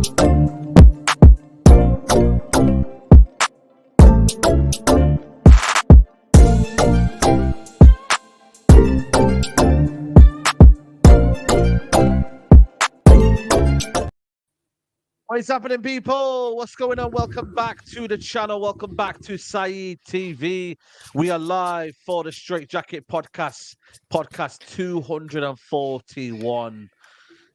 What is happening, people? What's going on? Welcome back to the channel. Welcome back to Saeed TV. We are live for the Straightjacket podcast 241.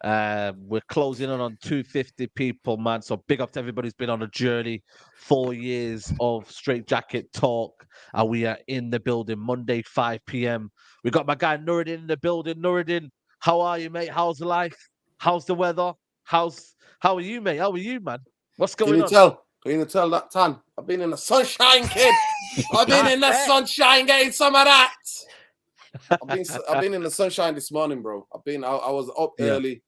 We're closing in on 250 people, man. So big up to everybody who's been on a journey. 4 years of Straightjacket talk. And we are in the building Monday, 5 p.m. We got my guy Nuruddin in the building. Nuruddin, how are you, mate? How's life? How's the weather? How are you, mate? How are you, man? What's going on? Can you tell that tan? I've been in the sunshine, kid. I've been in the sunshine getting some of that. I've been in the sunshine this morning, bro. I was up early,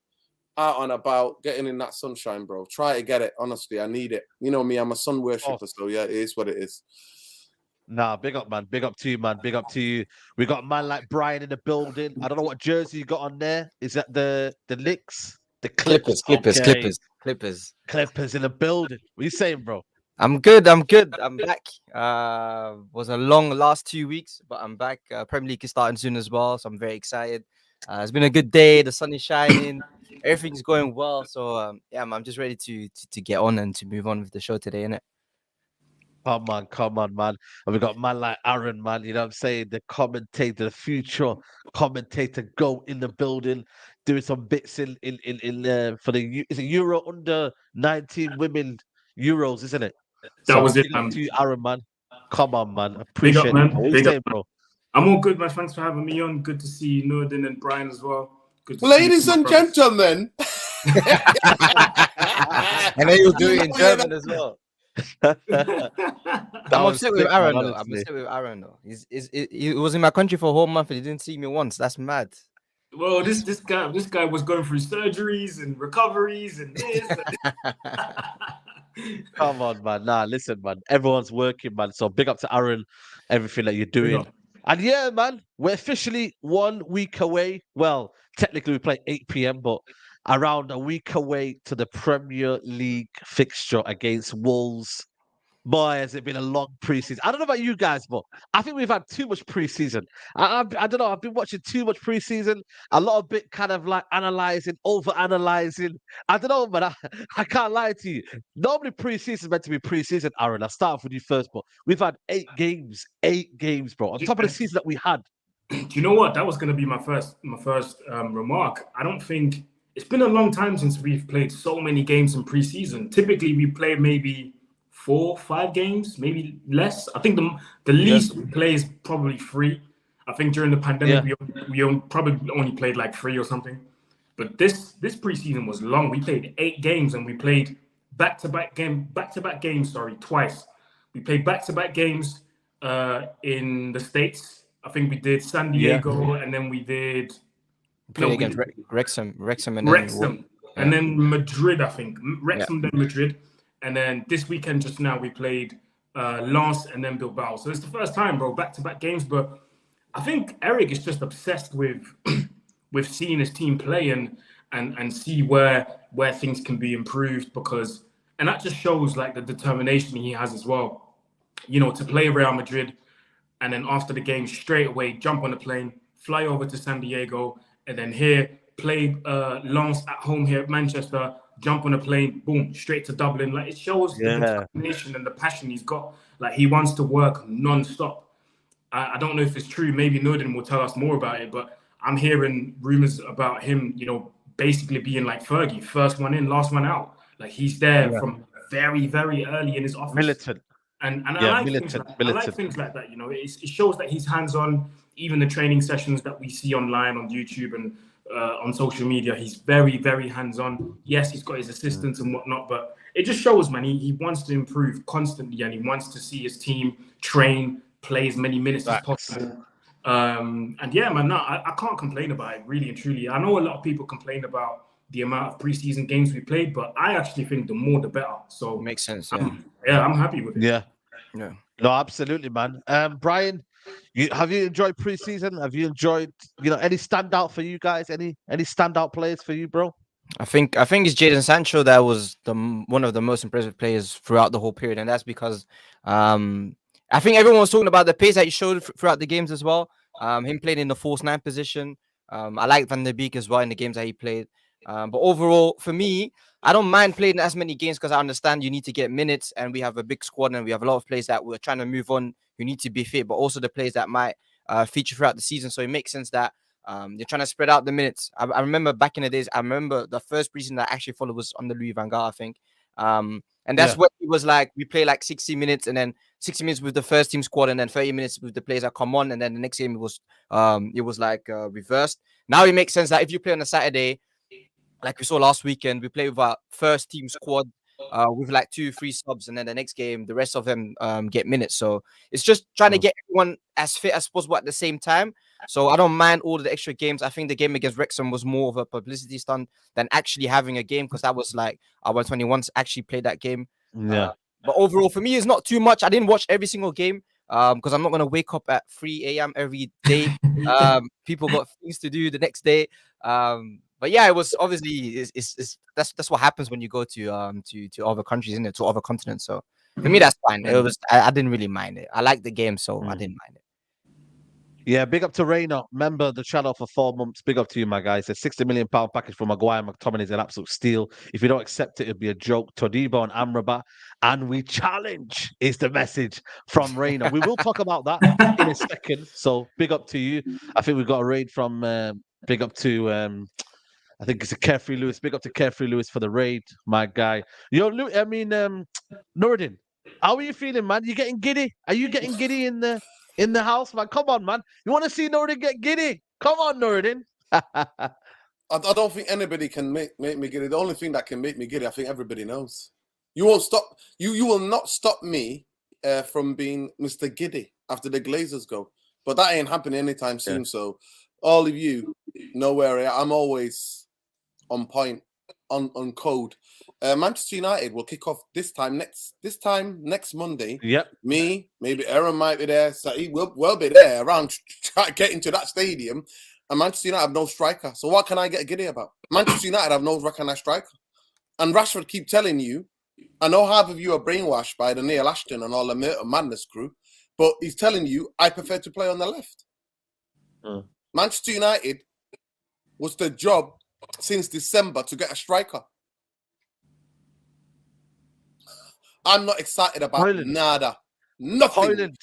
out and about, getting in that sunshine, bro. Try to get it. Honestly, I need it. You know me, I'm a sun worshipper, so yeah, it is what it is. Nah, big up, man. Big up to you, man. Big up to you. We got a man like Brian in the building. I don't know what jersey you got on there. Is that the Knicks? The Clippers in the building. What are you saying, bro? I'm good. I'm back. Was a long last 2 weeks, but I'm back. Premier League is starting soon as well, so I'm very excited. It's been a good day. The sun is shining. Everything's going well. So yeah, I'm just ready to get on and to move on with the show today, innit? Come on, man. And we got a man like Aaron, man. You know what I'm saying? The commentator, the future commentator, go in the building, doing some bits in for the is it Euro under 19 women Euros, isn't it? That was it, man. To you, Aaron, man. Come on, man. Appreciate it. Man. What are you saying, bro? I'm all good, man. Thanks for having me on. Good to see Nuruddin and Brian as well. Good to Ladies and gentlemen. And then you'll do it in German as well. I'm upset with Aaron though. He was in my country for a whole month and he didn't see me once. That's mad. Well, this guy was going through surgeries and recoveries and this. Come on, man. Nah, listen, man. Everyone's working, man. So big up to Aaron, everything that you're doing. And yeah, man, we're officially 1 week away. Well, technically we play 8 p.m, but around a week away to the Premier League fixture against Wolves. Boy, has it been a long preseason. I don't know about you guys, but I think we've had too much preseason. I don't know. I've been watching too much preseason. A lot of bit kind of like analyzing, over-analyzing. I don't know, but I can't lie to you. Normally preseason is meant to be preseason, Aaron. I'll start off with you first, but we've had 8 games, bro. On top of the season that we had. Do you know what? That was going to be my first remark. I don't think it's been a long time since we've played so many games in preseason. Typically, we play maybe 4, 5 games, maybe less. I think the least we play is probably 3. I think during the pandemic we probably only played like 3 or something. But this preseason was long. We played 8 games and we played back-to-back games. Twice. We played back-to-back games in the States. I think we did San Diego and then we did against Wrexham and then Madrid. I think Wrexham, then Madrid. And then this weekend, just now, we played Lens and then Bilbao. So it's the first time, bro, back-to-back games. But I think Eric is just obsessed with with seeing his team play and see where things can be improved and that just shows like the determination he has as well. You know, to play Real Madrid and then after the game straight away jump on a plane, fly over to San Diego, and then here play Lens at home here at Manchester. Jump on a plane, boom, straight to Dublin. Like it shows the determination and the passion he's got. Like he wants to work non-stop. I don't know if it's true. Maybe Nuruddin will tell us more about it. But I'm hearing rumors about him, you know, basically being like Fergie, first one in, last one out. Like he's there from very, very early in his office. Militant. And I like things like that. You know, it shows that he's hands-on. Even the training sessions that we see online on YouTube and on social media, he's very, very hands-on. Yes, he's got his assistants and whatnot, but it just shows, man, he wants to improve constantly and he wants to see his team train, play as many minutes as possible. And yeah, man, no, I can't complain about it, really and truly. I know a lot of people complain about the amount of preseason games we played, but I actually think the more the better. So makes sense. I'm happy with it. Yeah. No, absolutely, man. Brian, have you enjoyed preseason? Have you enjoyed, any standout for you guys? Any standout players for you, bro? I think it's Jadon Sancho that was one of the most impressive players throughout the whole period, and that's because I think everyone was talking about the pace that he showed throughout the games as well. Him playing in the false nine position. I like Van der Beek as well in the games that he played. But overall, for me, I don't mind playing as many games because I understand you need to get minutes, and we have a big squad, and we have a lot of players that we're trying to move on who need to be fit, but also the players that might feature throughout the season. So it makes sense that you're trying to spread out the minutes. I remember back in the days, I remember the first preseason that I actually followed was under Louis van Gaal, I think. And that's what it was like. We play like 60 minutes and then 60 minutes with the first team squad and then 30 minutes with the players that come on. And then the next game it was like reversed. Now it makes sense that if you play on a Saturday, like we saw last weekend, we play with our first team squad with like 2-3 subs, and then the next game the rest of them get minutes. So it's just trying to get everyone as fit as possible at the same time. So I don't mind all the extra games. I think the game against Wrexham was more of a publicity stunt than actually having a game, because that was like our 21s actually played that game. But overall for me it's not too much. I didn't watch every single game because I'm not going to wake up at 3 a.m. every day. People got things to do the next day. But yeah, it was obviously that's what happens when you go to other countries, isn't it? To other continents. So for me, that's fine. It was I didn't really mind it. I liked the game, so I didn't mind it. Yeah, big up to Reina. Member the channel for 4 months. Big up to you, my guys. A £60 million package for Maguire. McTominay is an absolute steal. If you don't accept it, it'll be a joke. Todibo and Amrabat. And we challenge is the message from Reina. We will talk about that in a second. So big up to you. I think we've got a raid from big up to I think it's a Carefree Lewis. Big up to Carefree Lewis for the raid, my guy. Nuruddin, how are you feeling, man? You getting giddy? Are you getting giddy in the house, man? Come on, man. You want to see Nuruddin get giddy? Come on, Nuruddin. I don't think anybody can make me giddy. The only thing that can make me giddy, I think everybody knows. You won't stop. You will not stop me from being Mr. Giddy after the Glazers go. But that ain't happening anytime soon. Yeah. So all of you know where I am. I'm always on point, on code. Manchester United will kick off this time next Monday. Yep. Me, maybe Aaron might be there. So we'll be there around getting to that stadium. And Manchester United have no striker. So what can I get giddy about? Manchester United have no recognised striker. And Rashford keep telling you, I know half of you are brainwashed by the Neil Ashton and all the Madness crew, but he's telling you, I prefer to play on the left. Manchester United was the job since December to get a striker. I'm not excited about nada. Nothing.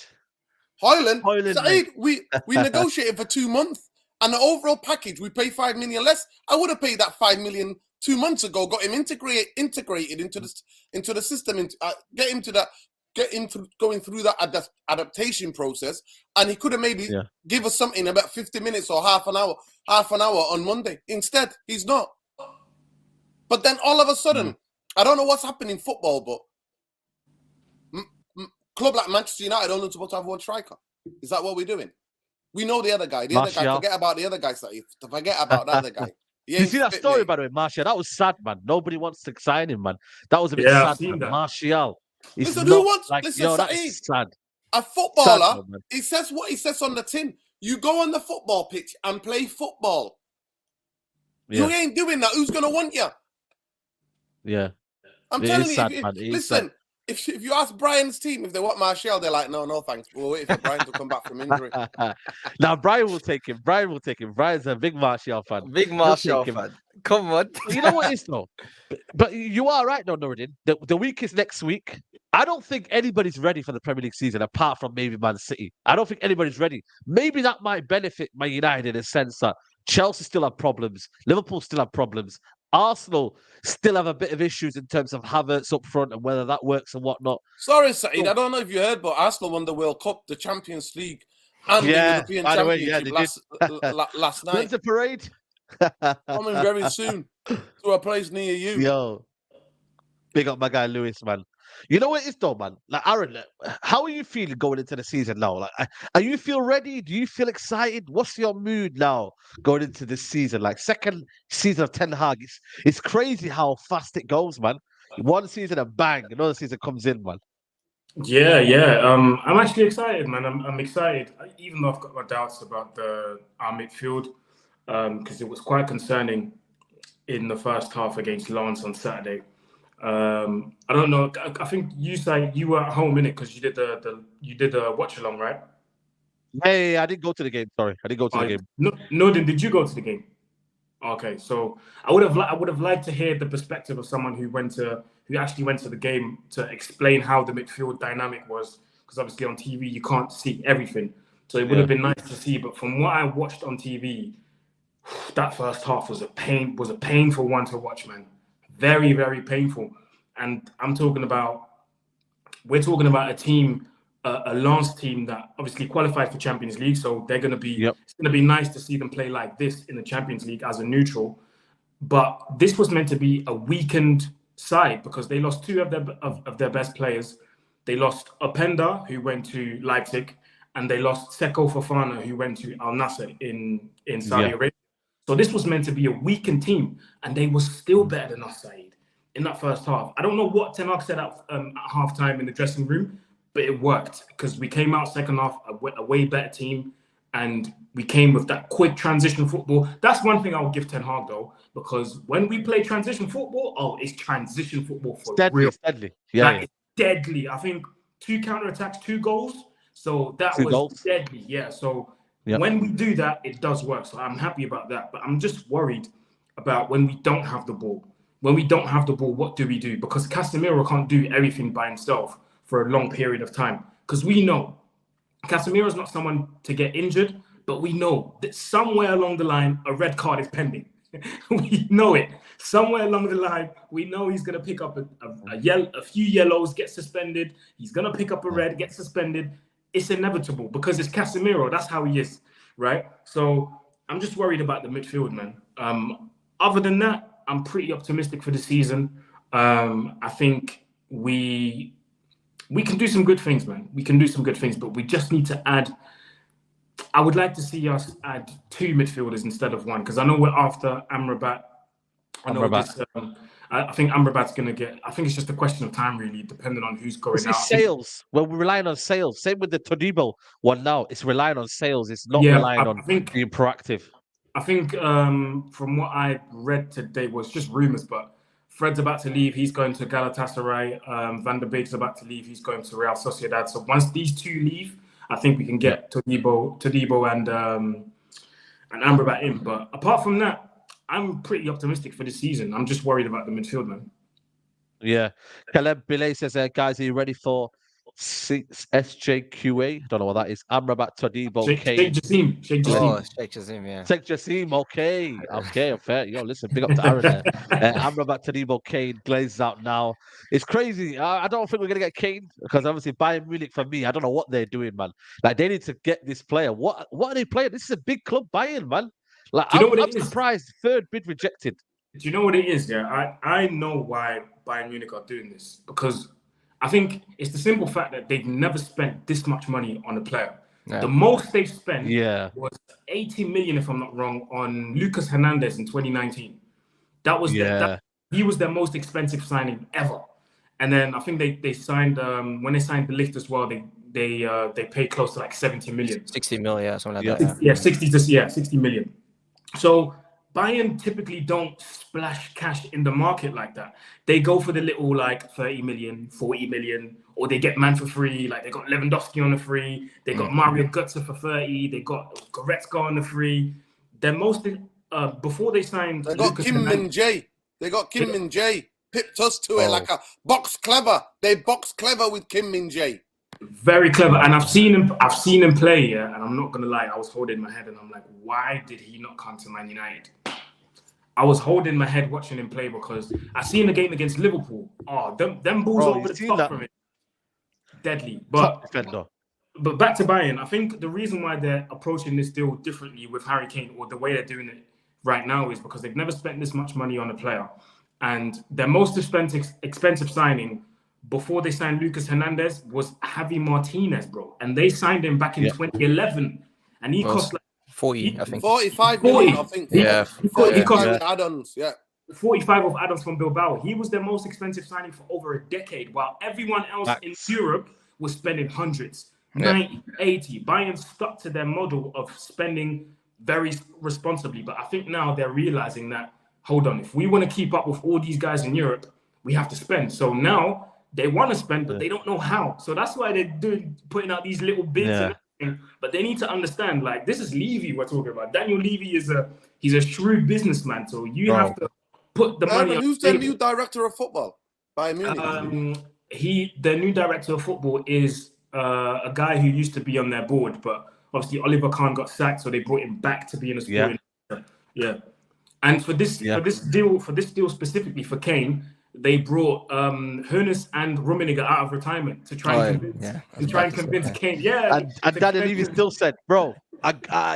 Hoyland. Saeed, we negotiated for 2 months, and the overall package we pay 5 million less. I would have paid that 5 million 2 months ago. Got him integrated into the system, and get him going through that adaptation process, and he could have maybe give us something about 50 minutes or half an hour on Monday. Instead, he's not. But then all of a sudden, I don't know what's happening in football, but club like Manchester United only supposed to have one striker. Is that what we're doing? We know the other guy. Forget about the other guy. Forget about that other guy. You see that story, by the way, Martial? That was sad, man. Nobody wants to sign him, man. That was a bit sad, man. Martial. Listen, who wants? Listen, that's sad. A footballer, he says what he says on the tin. You go on the football pitch and play football. Yeah. You ain't doing that. Who's gonna want you? Yeah, I'm telling you. Listen, if you ask Brian's team if they want Martial, they're like, no, thanks. We'll wait for Brian to come back from injury. Now Brian will take him. Brian's a big Martial fan. Big Martial fan. Come on. You know what it is though? But you are right though, Nuruddin. The week is next week. I don't think anybody's ready for the Premier League season apart from maybe Man City. I don't think anybody's ready. Maybe that might benefit Man United in a sense that Chelsea still have problems. Liverpool still have problems. Arsenal still have a bit of issues in terms of Havertz up front and whether that works and whatnot. Sorry, Saeed, I don't know if you heard, but Arsenal won the World Cup, the Champions League, and the European Championship last night. When's the parade? Coming very soon to a place near you. Yo, big up my guy Lewis, man. You know what it is though, man? Like Aaron, how are you feeling going into the season now? Like, are you feel ready? Do you feel excited? What's your mood now going into this season? Like second season of Ten Hag, it's crazy how fast it goes, man. One season and bang, another season comes in, man. Yeah. I'm actually excited, man. I'm excited, even though I've got my doubts about our midfield, because it was quite concerning in the first half against Lens on Saturday. I don't know. I think you were at home in it because you did the watch along, right? Hey, I didn't go to the game. Sorry, I didn't go to the game. No, did you go to the game? Okay, so I would have liked to hear the perspective of someone who actually went to the game to explain how the midfield dynamic was, because obviously on TV you can't see everything. So it would have been nice to see. But from what I watched on TV, that first half was a painful one to watch, man. Very, very painful. And we're talking about a team, a Lens team that obviously qualified for Champions League. So they're going to be, It's going to be nice to see them play like this in the Champions League as a neutral. But this was meant to be a weakened side because they lost two of their best players. They lost Openda, who went to Leipzig, and they lost Seko Fofana, who went to Al Nassr in Saudi Arabia. So this was meant to be a weakened team, and they were still better than us, Saeed, in that first half. I don't know what Ten Hag said at halftime in the dressing room, but it worked because we came out second half a way better team, and we came with that quick transition football. That's one thing I'll give Ten Hag though, because when we play transition football, it's transition football for real. It's deadly. Yeah, It's deadly. I think 2 counterattacks, 2 goals. So that was deadly. Yeah. So when we do that, it does work. So I'm happy about that. But I'm just worried about when we don't have the ball. When we don't have the ball, what do we do? Because Casemiro can't do everything by himself for a long period of time. Because we know Casemiro is not someone to get injured, but we know that somewhere along the line, a red card is pending. We know it. Somewhere along the line, we know he's going to pick up a few yellows, get suspended. He's going to pick up a red, get suspended. It's inevitable because it's Casemiro. That's how he is, right? So I'm just worried about the midfield, man. Other than that, I'm pretty optimistic for the season. I think we can do some good things, man. We can do some good things, but we just need to add. I would like to see us add 2 midfielders instead of 1, because I know we're after Amrabat. I think Amrabat's going to get. I think it's just a question of time, really, depending on who's going out. Sales. Well, we're relying on sales. Same with the Todibo one now. It's relying on sales. It's not relying on being proactive. I think from what I read today was just rumours, but Fred's about to leave. He's going to Galatasaray. Van der Beek's about to leave. He's going to Real Sociedad. So once these 2 leave, I think we can get Todibo and Amrabat in. But apart from that, I'm pretty optimistic for this season. I'm just worried about the midfield, man. Yeah. Caleb Billet says, guys, are you ready for SJQA? I don't know what that is. Amrabat, Todibo, Kane. Sheikh Jassim, yeah. Sheikh Jassim, okay, fair. Yo, listen, big up to Aaron there. Amrabat, Todibo, Kane, glazed out now. It's crazy. I don't think we're going to get Kane because obviously Bayern Munich, for me, I don't know what they're doing, man. Like, they need to get this player. What are they playing? This is a big club, Bayern, man. Like, I'm surprised. 3rd bid rejected. Do you know what it is? Yeah, I know why Bayern Munich are doing this, because I think it's the simple fact that they've never spent this much money on a player. Yeah. The most they've spent was 80 million, if I'm not wrong, on Lucas Hernandez in 2019. That was he was their most expensive signing ever. And then I think they signed when they signed De Ligt as well. They paid close to like 70 million. 60 million, something like that. Yeah, 60 million. So Bayern typically don't splash cash in the market like that. They go for the little like 30 million, 40 million, or they get man for free. Like they got Lewandowski on the free. They got Mario Götze for 30. They got Goretzka on the free. They're mostly before they signed. They got Kim Min-jae. They got Kim Min-jae. Pipped us to it like a box clever. They box clever with Kim Min-jae. Very clever, and I've seen him play, and I'm not gonna lie, I was holding my head and I'm like, why did he not come to Man United? I was holding my head watching him play because I seen the game against Liverpool. Them balls over the top from it, deadly. But back to Bayern, I think the reason why they're approaching this deal differently with Harry Kane, or the way they're doing it right now, is because they've never spent this much money on a player, and their most expensive signing before they signed Lucas Hernandez was Javi Martinez, bro. And they signed him back in 2011. And he cost like 40, I think. 45 million, I think. Yeah. He cost with add-ons, 45 of add-ons from Bilbao. He was their most expensive signing for over a decade, while everyone else in Europe was spending hundreds, 90, 80. Bayern stuck to their model of spending very responsibly. But I think now they're realizing that hold on, if we want to keep up with all these guys in Europe, we have to spend. So now they want to spend, but they don't know how. So that's why they're putting out these little bids and everything. But they need to understand, like, this is Levy we're talking about. Daniel Levy he's a shrewd businessman. So you have to put the money on who's the new director of football? Bayern Munich. The new director of football is a guy who used to be on their board, but obviously Oliver Kahn got sacked, so they brought him back to be in a sporting. Yeah. And for this deal specifically for Kane, they brought Hoeneß and Rummenigge out of retirement to try and convince Kane. Yeah, and Daniel Levy still said, "Bro,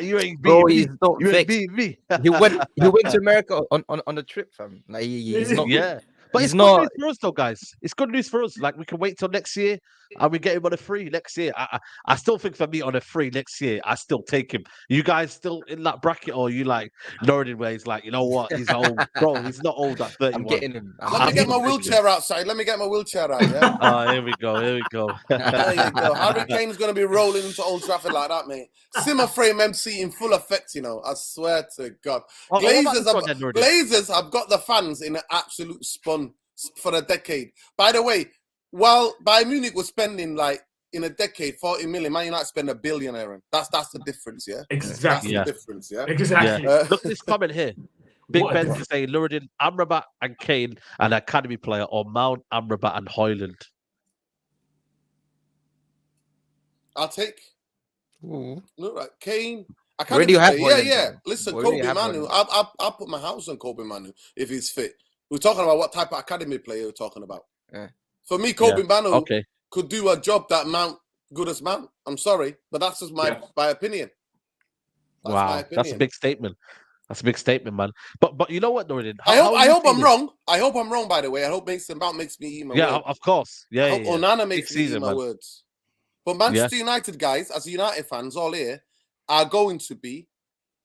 you ain't beating me. You ain't beating me." He went to America on a trip, fam. Like he's not. Yeah. But it's good news for us, though, guys. It's good news for us. Like, we can wait till next year and we get him on a free next year. I still think for me on a free next year, I still take him. You guys still in that bracket, or you like Northern where he's like, you know what? He's old. Bro, he's not old at 31. I'm getting him. Let me get my wheelchair outside. Let me get my wheelchair out, yeah? Here we go. There you go. Harry Kane's going to be rolling into Old Trafford like that, mate. Simmer frame MC in full effect, you know. I swear to God. Glazers have got the fans in an absolute spun for a decade. By the way, while Bayern Munich was spending like in a decade 40 million, Man United spend $1 billion, Aaron. That's the difference, yeah. Exactly. That's the difference, yeah. Exactly. Look at this comment here. Big Ben to say Nuruddin, Amrabat, and Kane, an academy player, or Mount, Amrabat, and Højlund. I'll take. Look, right, Kane. Where do you have one? Yeah. Listen, Kobe Manu. I'll put my house on Kobe Manu if he's fit. We're talking about what type of academy player we're talking about. Yeah. For me, Kobe Manu could do a job that Mount good as Mount. I'm sorry, but that's just my opinion. That's my opinion. That's a big statement. That's a big statement, man. But you know what, Norrin? I hope I'm wrong. I hope I'm wrong, by the way. I hope Mount makes me eat my words. Of course. Yeah, I hope Onana makes me eat my words. But Manchester United guys, as United fans all here, are going to be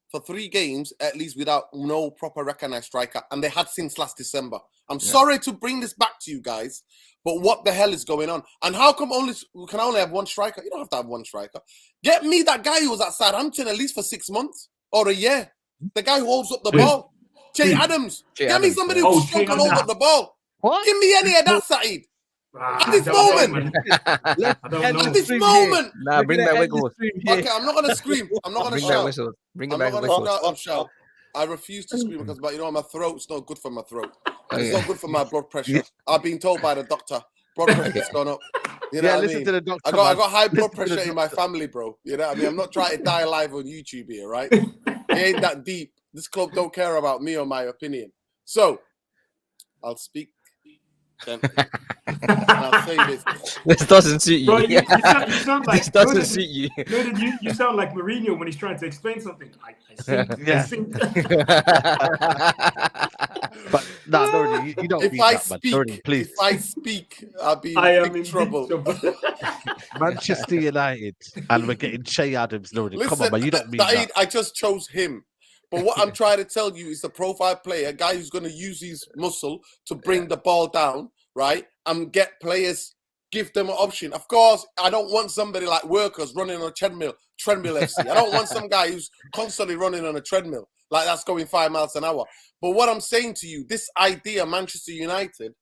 for 3 games at least without no proper recognized striker, and they had since last December. I'm sorry to bring this back to you guys, but what the hell is going on? And how come we can only have 1 striker? You don't have to have 1 striker. Get me that guy who was at Southampton at least for 6 months or a year. The guy who holds up the ball. Jay Adams. Get me somebody who's strong and hold up the ball. What? Give me any of that, Saeed. At this moment. At this moment. Nah, bring that wiggle. Okay, I'm not going to scream. I'm not going to shout. Whistle. Bring I'm it back not going to shout. I refuse to scream because, you know, my throat's not good for my throat. It's not good for my blood pressure. I've been told by the doctor, blood pressure's gone up. You know what I mean? To the doctor, I got high blood pressure in my family, bro. You know what I mean? I'm not trying to die live on YouTube here, right? It ain't that deep. This club don't care about me or my opinion. So, I'll speak. I'll say this. This doesn't suit you. Bro, you sound like, this doesn't suit you. You sound like Mourinho when he's trying to explain something. I think. But no, you don't. If I speak, please. If I speak, I'll be in big trouble. Manchester United, and we're getting Che Adams. Listen, come on, man, you don't mean that. I just chose him. But what I'm trying to tell you is the profile player, a guy who's going to use his muscle to bring the ball down, right? And get players, give them an option. Of course, I don't want somebody like Workers running on a treadmill FC. I don't want some guy who's constantly running on a treadmill, like that's going 5 miles an hour. But what I'm saying to you, this idea, Manchester United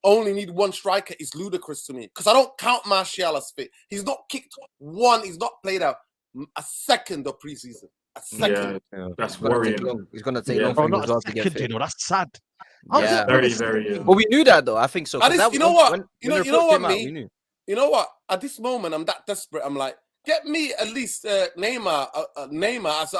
only need 1 striker is ludicrous to me. Because I don't count Martial as fit. He's not kicked he's not played a second of preseason. A second. Yeah, that's worrying. He's going to take long for him as well to get fit. That's sad. Yeah. Very, very. Well, we knew that though. I think so. You know what? You know what? At this moment, I'm that desperate. I'm like, get me at least Neymar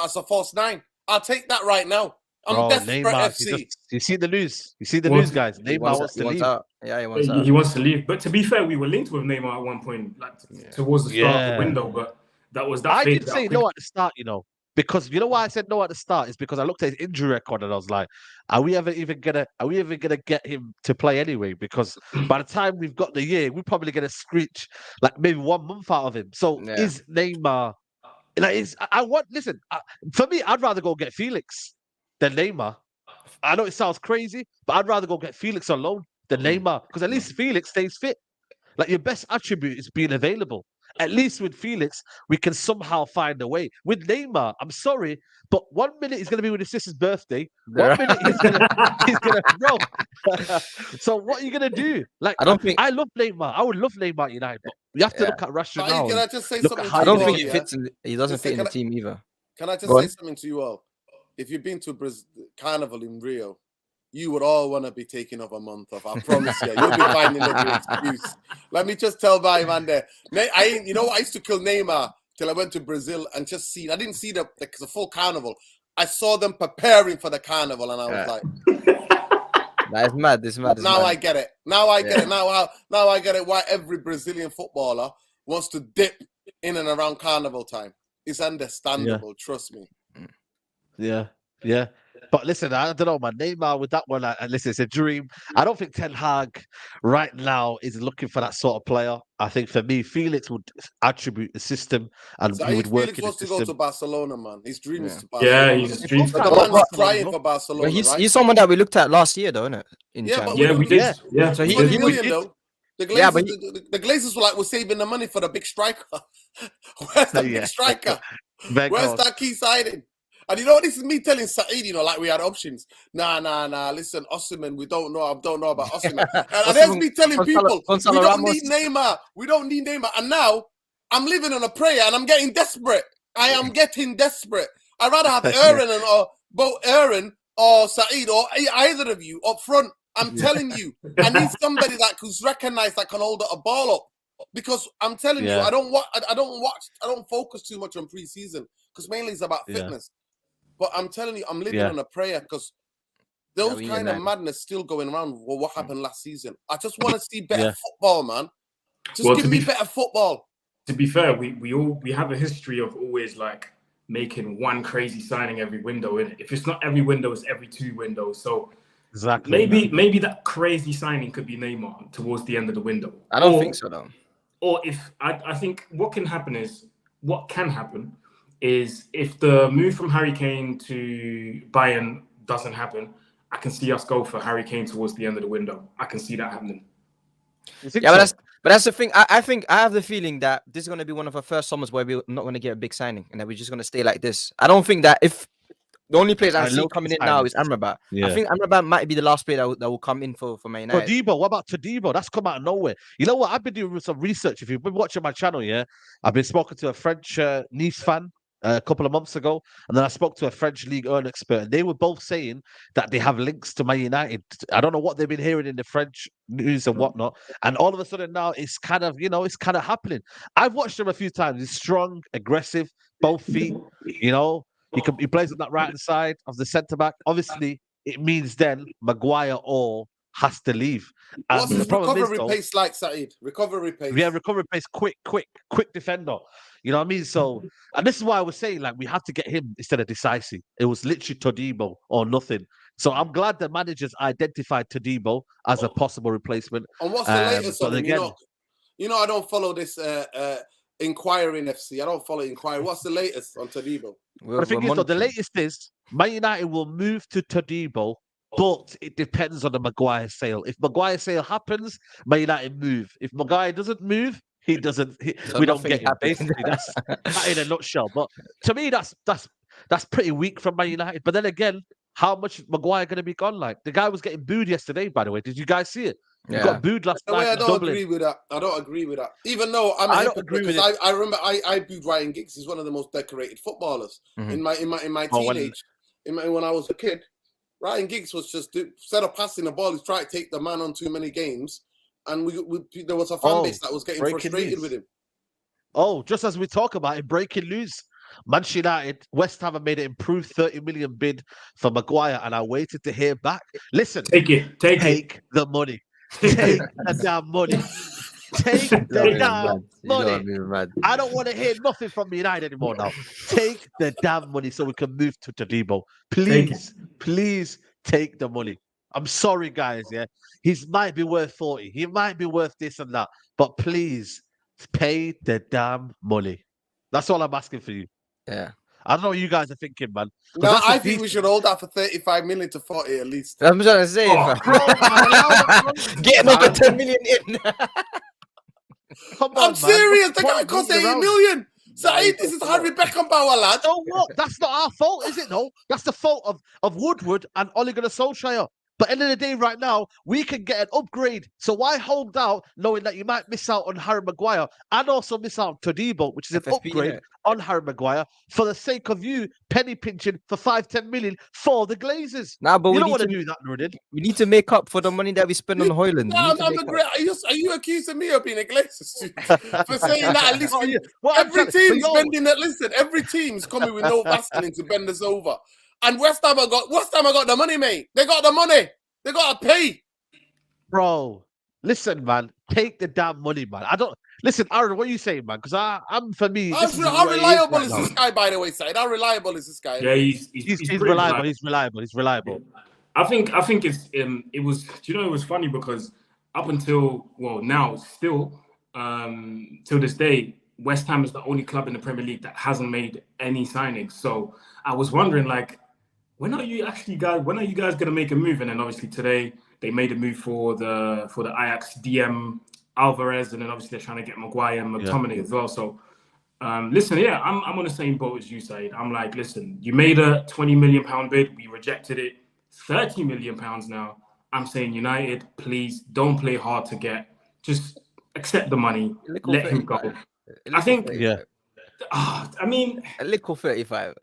as a false 9. I'll take that right now. I'm desperate, Neymar, FC. You see the news. You see the news, guys. Neymar wants to leave. Yeah, he wants to leave. But to be fair, we were linked with Neymar at one point, like towards the start of the window. But that was that. I did say no at the start, you know. Because you know why I said no at the start is because I looked at his injury record and I was like, are we ever gonna get him to play anyway? Because by the time we've got the year, we're probably gonna screech like maybe 1 month out of him. So is Neymar like for me, I'd rather go get Felix than Neymar. I know it sounds crazy, but I'd rather go get Felix on loan than Neymar because at least Felix stays fit. Like your best attribute is being available. At least with Felix, we can somehow find a way. With Neymar, I'm sorry, but 1 minute he's going to be with his sister's birthday. 1 minute he's gonna bro. So what are you gonna do? Like, I don't think. I love Neymar. I would love Neymar at United, but we have to look at rationale. Can I just say look something? at To how I you don't you think all, it yeah? fits. He doesn't Just fit in the can I- team either. Can I just Go say on. something to you all? If you've been to Carnival in Rio, you would all want to be taking off a month off. I promise you. You'll be finding every excuse. Let me just tell my man there. You know what? I used to kill Neymar till I went to Brazil and just seen. I didn't see the full carnival. I saw them preparing for the carnival, and I was like, That is mad. This is mad. now I get it. Now I get it. Now I get it. Why every Brazilian footballer wants to dip in and around carnival time. It's understandable. Trust me. Yeah. But listen, I don't know, man. Neymar with that one, listen, it's a dream. I don't think Ten Hag right now is looking for that sort of player. I think for me, Felix would attribute the system and So he would work Felix in the wants to go system. to Barcelona, man. His dream is to Barcelona. Yeah, he's a dream. But the man's crying for Barcelona, But right? he's someone that we looked at last year, though, isn't it? In Yeah, but Champions Yeah, we did. Yeah. Yeah. So he 20 would- million though. The Glazers, Yeah, but the Glazers were like, we're saving the money for the big striker. Where's the big striker? Where's that key signing? And you know, this is me telling Saeed, like we had options. Nah. Listen, Osimhen, we don't know. I don't know about Osimhen. And there's me telling people, we don't need Neymar. We don't need Neymar. And now I'm living on a prayer and I'm getting desperate. I am getting desperate. I'd rather have Aaron or both Aaron or Saeed or either of you up front. I'm telling you, I need somebody that who's recognized that can hold a ball up. Because I'm telling you, I don't focus too much on preseason because mainly it's about fitness. But I'm telling you, I'm living on a prayer because those kind of madness still going around with what happened last season. I just want to see better football, man. Just give me better football. To be fair, we have a history of always like making one crazy signing every window. In it, if it's not every window, it's every 2 windows. So Exactly. maybe that crazy signing could be Neymar towards the end of the window. I don't think so, though. Or if I think what can happen is if the move from Harry Kane to Bayern doesn't happen, I can see us go for Harry Kane towards the end of the window. I can see that happening. Yeah, but that's the thing. I think I have the feeling that this is going to be one of our first summers where we're not going to get a big signing and that we're just going to stay like this. I don't think that if the only players I see coming in now is Amrabat. I think Amrabat might be the last player that will come in for Man United. Todibo, what about Todibo? That's come out of nowhere. You know what? I've been doing some research. If you've been watching my channel, I've been speaking to a French Nice fan a couple of months ago, and then I spoke to a French League 1 expert, and they were both saying that they have links to Man United. I don't know what they've been hearing in the French news and whatnot, and all of a sudden now it's kind of happening. I've watched him a few times. He's strong, aggressive, both feet. He plays on that right hand side of the centre back. Obviously, it means then Maguire has to leave. And what's his recovery pace like, Saeed? Recovery pace. Yeah, recovery pace, quick defender. You know what I mean? So, and this is why I was saying, like, we had to get him instead of Decisive. It was literally Todibo or nothing. So I'm glad the managers identified Todibo as a possible replacement. And what's the latest on him? I don't follow this Inquiring FC. I don't follow Inquiry. What's the latest on Todibo? The thing is, the latest is Man United will move to Todibo, but it depends on the Maguire sale. If Maguire sale happens, Man United move. If Maguire doesn't move, he doesn't. We don't get him. Basically, that's that in a nutshell. But to me, that's pretty weak from Man United. But then again, how much is Maguire going to be gone? Like the guy was getting booed yesterday. By the way, did you guys see it? He got booed last night. I don't agree with that. I don't agree with that. Even though I'm a hypocrite, because I remember I booed Ryan Giggs. He's one of the most decorated footballers in my teenage. When I was a kid, Ryan Giggs was just instead of passing the ball, he's trying to take the man on too many games, and there was a fan base that was getting frustrated with him. Oh, just as we talk about it, breaking news. Manchester United, West Ham have made an improved 30 million bid for Maguire, and I waited to hear back. Listen, take the money. Take the damn money. Take the damn money. I don't want to hear nothing from United anymore now. Take the damn money so we can move to Todibo. Please take the money. I'm sorry, guys. Yeah, he might be worth 40. He might be worth this and that, but please pay the damn money. That's all I'm asking for you. Yeah. I don't know what you guys are thinking, man. No, I think we should hold that for 35 million to 40 at least. I'm trying to say, getting over 10 million in. Come I'm on, man. serious. What's The guy point costs moving 80 around? million. So Nah, this is Harry Beckenbauer, lad. So what? That's not our fault, is it? No, that's the fault of Woodward and Ole Gunnar Solskjaer. But end of the day, right now, we can get an upgrade. So why hold out knowing that you might miss out on Harry Maguire and also miss out on Todibo, which is an FFP, upgrade innit? on Harry Maguire for the sake of you penny pinching for 5-10 million for the Glazers? Nah, but You we don't need want to to do that, Nordin. we need to make up for the money that we spend on Hoyland. We Yeah, need to I'm make a up. great. Are you accusing me of being a Glazer student for saying that? At least Oh, yeah. Well, I'm every telling- so, team's yo, bending it. Listen, every team's coming with no Vaseline to bend us over. And West Ham got the money, mate. They got the money. They got to pay. bro, listen, man, take the damn money, man. I don't listen, Aaron. What are you saying, man? Because I'm for me, this is How what it is reliable right is now. this guy, by the way, Said? How reliable is this guy? Yeah, Anyway? he's He's pretty reliable. reliable. He's reliable. He's reliable. I think it was. Do you know, it was funny because up until now still till this day, West Ham is the only club in the Premier League that hasn't made any signings. So I was wondering, like, when are you guys gonna make a move? And then obviously today they made a move for the Ajax DM Alvarez, and then obviously they're trying to get Maguire and McTominay as well. So listen, yeah, I'm on the same boat as you, Said. I'm like, listen, you made a £20 million bid, we rejected it. £30 million now. I'm saying United, please don't play hard to get. Just accept the money, let him go. I think, Yeah. I mean, A little 35.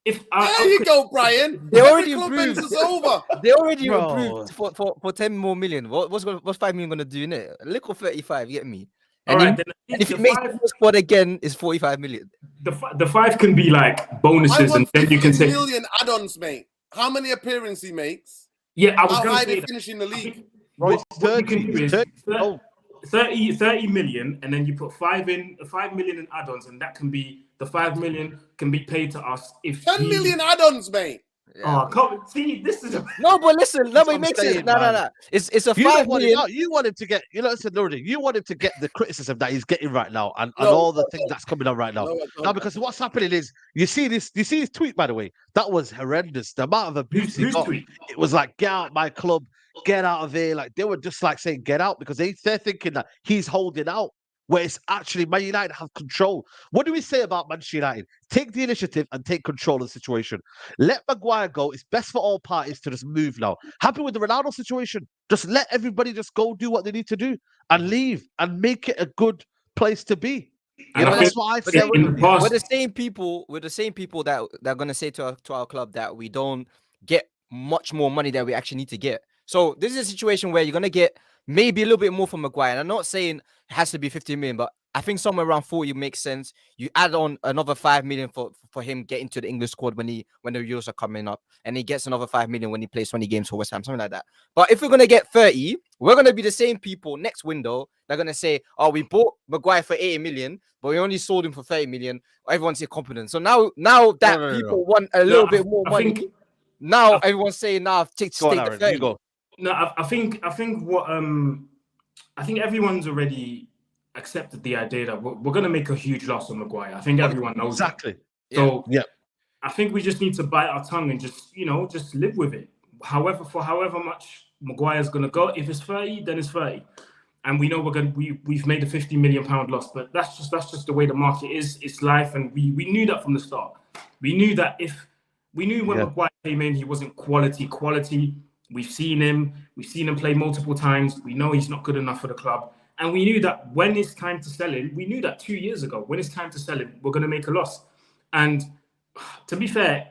if There you go, Brian. They already Every club improved. bends us over. They already Bro. improved for 10 more million. What's 5 million gonna do in it? A little 35, you get me? all And right, then, then and if the it makes five, the squad again, it's 45 million. the five can be like I bonuses, and want then you 15 can say, million add-ons, mate. How many appearances he makes? yeah, I was How going high to say they that. finish in the I league? think Bro, what it's you 30. can do It's is 30. 30 million, and then you put 5 million in add-ons, and that can be the 5 million can be paid to us if 10 million add-ons, mate. Oh, come see, this is No, but listen, That's but what it I'm makes sense. saying, No. man. It's a You 5 don't want him million. out. You want him to get, listen, Nordin, you want him to get the criticism that he's getting right now and No, all the things that's coming on right now. No, I Now, don't. because what's happening is, you see his tweet, by the way, that was horrendous. The amount of abuse he who's got, tweet? it was like, get out my club, get out of here. Like, they were just like saying, get out, because they're thinking that he's holding out, where it's actually Man United have control. What do we say about Manchester United? Take the initiative and take control of the situation. Let Maguire go. It's best for all parties to just move now. Happy with the Ronaldo situation. Just let everybody just go do what they need to do and leave and make it a good place to be. And I That's think what I But say. then in the past, we're the same people that are gonna say to our club that we don't get much more money that we actually need to get. So this is a situation where you're gonna get maybe a little bit more from Maguire. And I'm not saying it has to be 15 million, but I think somewhere around 40 makes sense. You add on another 5 million for him getting to the English squad when the Euros are coming up, and he gets another 5 million when he plays 20 games for West Ham, something like that. But if we're gonna get 30, we're gonna be the same people next window. They're gonna say, "Oh, we bought Maguire for 80 million, but we only sold him for 30 million." Everyone's incompetent. So now that No. people want a little bit more I money, think now everyone's saying, "Nah, take Go on, the Aaron. 30." You go. no, I think what I think everyone's already accepted the idea that we're going to make a huge loss on Maguire. I think everyone knows that. Exactly. So Yeah. I think we just need to bite our tongue and just live with it. However much Maguire's going to go, if it's 30, then it's 30. And we know we've made a £50 million loss, but that's just the way the market is. It's life, and we knew that from the start. We knew that when Maguire came in, he wasn't quality. We've seen him play multiple times. We know he's not good enough for the club. And we knew that when it's time to sell him, we knew that 2 years ago, when it's time to sell him, we're going to make a loss. And to be fair,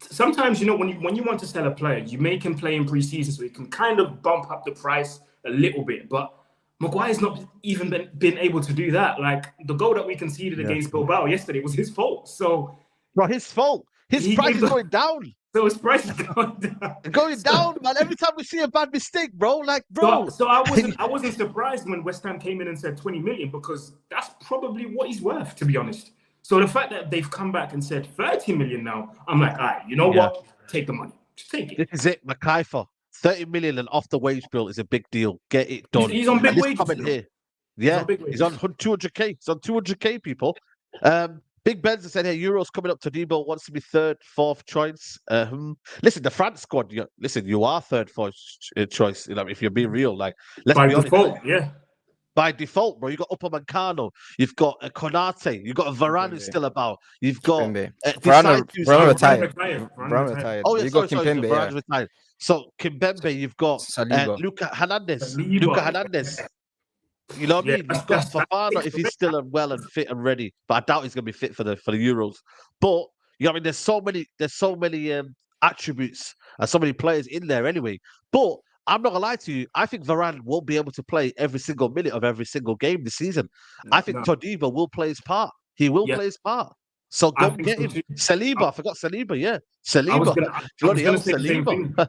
sometimes, when you want to sell a player, you make him play in pre-season so you can kind of bump up the price a little bit. But Maguire's not even been able to do that. Like, the goal that we conceded against Bilbao yesterday was his fault. So, Bro, his fault. His price is going down. So his price is going down. Going down, man. Every time we see a bad mistake, bro. Like, bro. So I wasn't surprised when West Ham came in and said 20 million, because that's probably what he's worth, to be honest. So the fact that they've come back and said 30 million now, I'm like, all right, you know what? Take the money. Just take it. This is it, Mackay. 30 million and off the wage bill is a big deal. Get it done. He's on big wages. Comment here. Yeah, he's on 200k. He's on 200k, people. Big Benz said, "Hey, Euros coming up. Todibo wants to be third, fourth choice." Listen, the France squad. You are third, fourth choice. If you're being real, like, let's by be honest. default, yeah. by default, bro. You got Upamecano, you've got Konate, you've got a Varane who's Kimpembe. still about, you've got Kimpembe. Decisive who's Varane still retired. Varane Varane retired. retired. Oh yeah, You got sorry, Kimpembe, Varane's yeah. retired. So Kimpembe, you've got Saliba. Luka Hernandez. Saliba. Luka Hernandez. You know what I Yeah, mean? You've got Fofana if he's still well and fit and ready, but I doubt he's gonna be fit for the Euros. But you know what I mean, there's so many attributes and so many players in there anyway. But I'm not gonna lie to you, I think Varane won't be able to play every single minute of every single game this season. I think Todibo will play his part. He will play his part. So go get him. Saliba, I forgot Saliba, yeah. Saliba. I was gonna say the same Saliba. thing.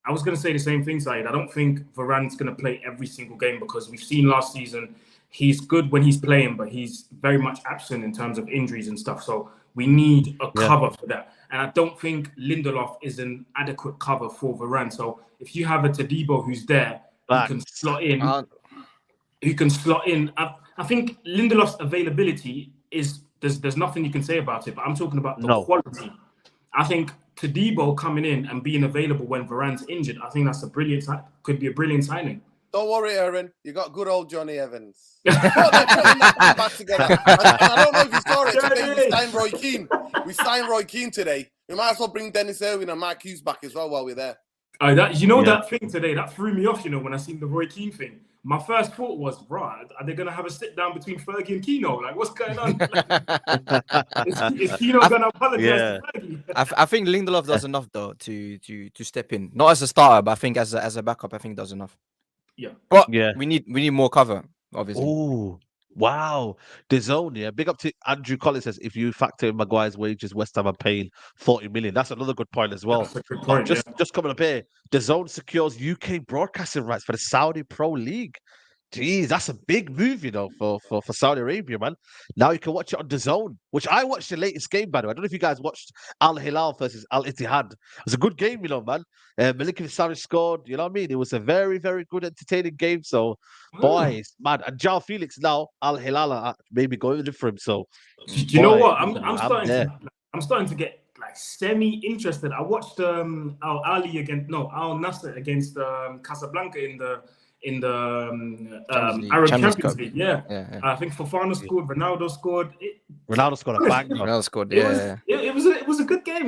I was going to say the same thing, Said. I don't think Varane's going to play every single game because we've seen last season he's good when he's playing, but he's very much absent in terms of injuries and stuff. So we need a cover for that. And I don't think Lindelof is an adequate cover for Varane. So if you have a Todibo who's there, who can slot in, I think Lindelof's availability is there's nothing you can say about it. But I'm talking about the quality. I think Todibo coming in and being available when Varane's injured, I think that's could be a brilliant signing. Don't worry, Aaron. You got good old Johnny Evans. Back together. I don't know if you saw it today. We signed Roy Keane. We signed Roy Keane today. We might as well bring Dennis Irwin and Mark Hughes back as well while we're there. That thing today that threw me off. When I seen the Roy Keane thing, my first thought was, right, are they going to have a sit down between Fergie and Keno? Like, what's going on? Is Keno going to apologize to Fergie? I think Lindelof does enough though to step in, not as a starter, but I think as a backup, I think does enough. Yeah, but we need more cover, obviously. Oh wow, DAZN, yeah. Big up to Andrew Collins says if you factor in Maguire's wages, West Ham are paying 40 million. That's another good point as well. That's a good point, just coming up here, DAZN secures UK broadcasting rights for the Saudi Pro League. Jeez, that's a big move, for Saudi Arabia, man. Now you can watch it on DAZN, which I watched the latest game, by the way. I don't know if you guys watched Al Hilal versus Al Ittihad. It was a good game, man. Milinkovic Savic scored, you know what I mean? It was a very, very good, entertaining game. So, boys, man. And João Felix now, Al Hilal are maybe going for him. So, you know what? I'm starting to get like semi interested. I watched Al Nassr against Casablanca in the Arab Champions League. Yeah. I think Fofana scored, Ronaldo scored. Ronaldo scored a bang. Ronaldo scored, It was a good game,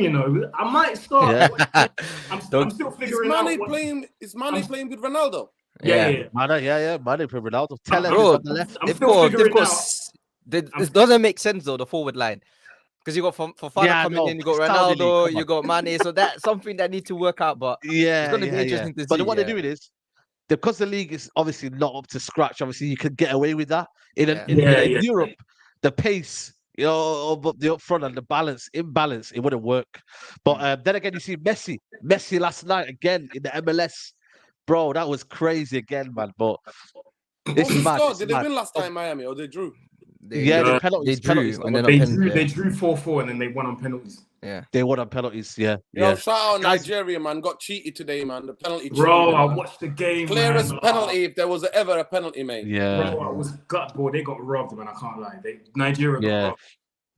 I might start. I'm still figuring out. Is Mane playing with Ronaldo? Yeah. Mane playing Ronaldo. Tell him Bro, on the left. It doesn't make sense though, the forward line. Because you got Fofana coming in, you got Ronaldo, you got Mane. So that's something that needs to work out. But it's going to be interesting to see. But what they're doing is, because the league is obviously not up to scratch, obviously you can get away with that. In Europe, the pace, the up front and the imbalance, it wouldn't work. But then again, you see Messi last night again in the MLS, bro, that was crazy again, man. But it's mad. Did they win last time, Miami, or they drew? They drew 4-4 and then they won on penalties. Yeah, they won on penalties. Shout out Nigeria, man. Got cheated today, man. The penalty. Bro, I watched the game. Clearest penalty if there was ever a penalty, mate. Yeah, bro, I was gut, bro. They got robbed, man. I can't lie. Nigeria got robbed.